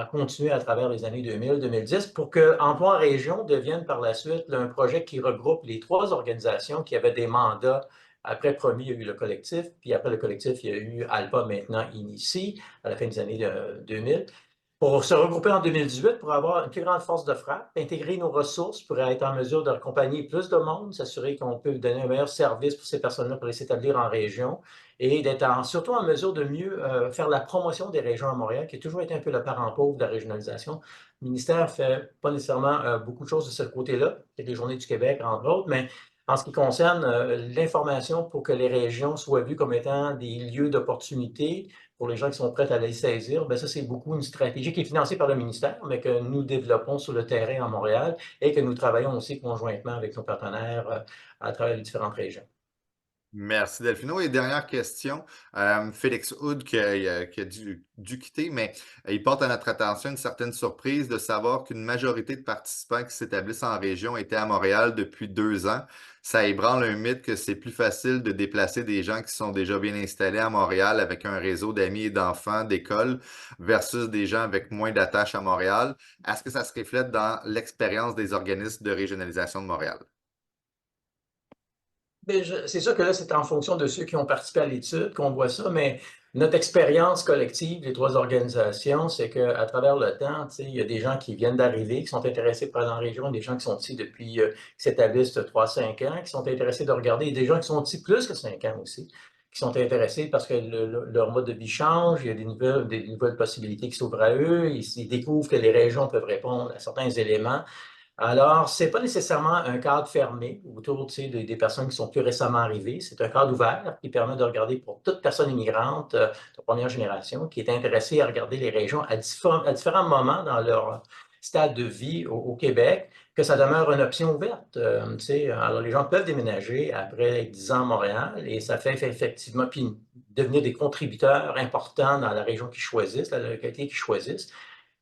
S3: continué à travers les années 2000-2010 pour que Emploi en région devienne par la suite un projet qui regroupe les 3 organisations qui avaient des mandats. Après premier, il y a eu le collectif, puis après le collectif, il y a eu ALPA, maintenant Inici, à la fin des années 2000, pour se regrouper en 2018, pour avoir une plus grande force de frappe, intégrer nos ressources pour être en mesure de accompagner plus de monde, s'assurer qu'on peut donner un meilleur service pour ces personnes-là pour les s'établir en région et d'être surtout en mesure de mieux faire la promotion des régions à Montréal, qui a toujours été un peu le parent pauvre de la régionalisation. Le ministère ne fait pas nécessairement beaucoup de choses de ce côté-là. Il y a des Journées du Québec, entre autres, mais en ce qui concerne l'information pour que les régions soient vues comme étant des lieux d'opportunité pour les gens qui sont prêts à les saisir, bien, ça, c'est beaucoup une stratégie qui est financée par le ministère, mais que nous développons sur le terrain à Montréal et que nous travaillons aussi conjointement avec nos partenaires à travers les différentes régions.
S2: Merci Delphino. Et dernière question, Félix Hood qui a dû quitter, mais il porte à notre attention une certaine surprise de savoir qu'une majorité de participants qui s'établissent en région étaient à Montréal depuis 2 ans. Ça ébranle un mythe que c'est plus facile de déplacer des gens qui sont déjà bien installés à Montréal avec un réseau d'amis et d'enfants d'école versus des gens avec moins d'attaches à Montréal. Est-ce que ça se reflète dans l'expérience des organismes de régionalisation de Montréal?
S3: C'est sûr que là, c'est en fonction de ceux qui ont participé à l'étude qu'on voit ça, mais notre expérience collective, les trois organisations, c'est qu'à travers le temps, il y a des gens qui viennent d'arriver, qui sont intéressés par la région, des gens qui sont ici depuis, qui s'établissent 3-5 ans, qui sont intéressés de regarder, et des gens qui sont ici plus que 5 ans aussi, qui sont intéressés parce que leur mode de vie change, il y a des nouvelles possibilités qui s'ouvrent à eux, ils découvrent que les régions peuvent répondre à certains éléments. Alors, ce n'est pas nécessairement un cadre fermé autour des personnes qui sont plus récemment arrivées. C'est un cadre ouvert qui permet de regarder pour toute personne immigrante de première génération qui est intéressée à regarder les régions à différents moments dans leur stade de vie au Québec, que ça demeure une option ouverte. Alors, les gens peuvent déménager après 10 ans à Montréal et ça fait effectivement puis devenir des contributeurs importants dans la région qu'ils choisissent, la localité qu'ils choisissent.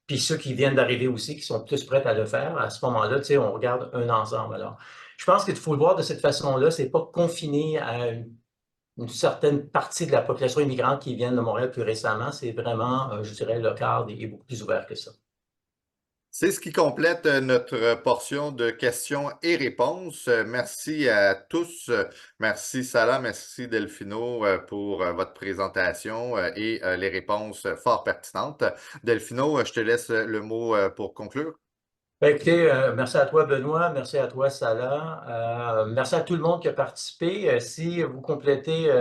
S3: Puis ceux qui viennent d'arriver aussi, qui sont plus prêts à le faire, à ce moment-là, on regarde un ensemble. Alors, je pense qu'il faut le voir de cette façon-là. C'est pas confiné à une certaine partie de la population immigrante qui vient de Montréal plus récemment. C'est vraiment, je dirais, le cadre est beaucoup plus ouvert que ça.
S2: C'est ce qui complète notre portion de questions et réponses. Merci à tous. Merci Salah, merci Delphino pour votre présentation et les réponses fort pertinentes. Delphino, je te laisse le mot pour conclure.
S3: Écoutez, merci à toi, Benoît. Merci à toi, Salah. Merci à tout le monde qui a participé. Si vous complétez,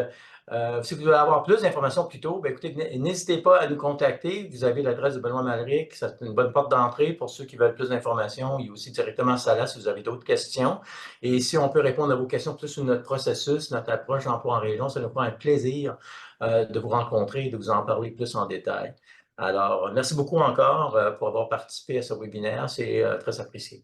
S3: si vous voulez avoir plus d'informations plus tôt, écoutez, n'hésitez pas à nous contacter. Vous avez l'adresse de Benoît Malric. C'est une bonne porte d'entrée pour ceux qui veulent plus d'informations. Il y a aussi directement Salah si vous avez d'autres questions. Et si on peut répondre à vos questions plus sur notre processus, notre approche emploi en région, ça nous fera un plaisir de vous rencontrer et de vous en parler plus en détail. Alors, merci beaucoup encore pour avoir participé à ce webinaire. C'est très apprécié.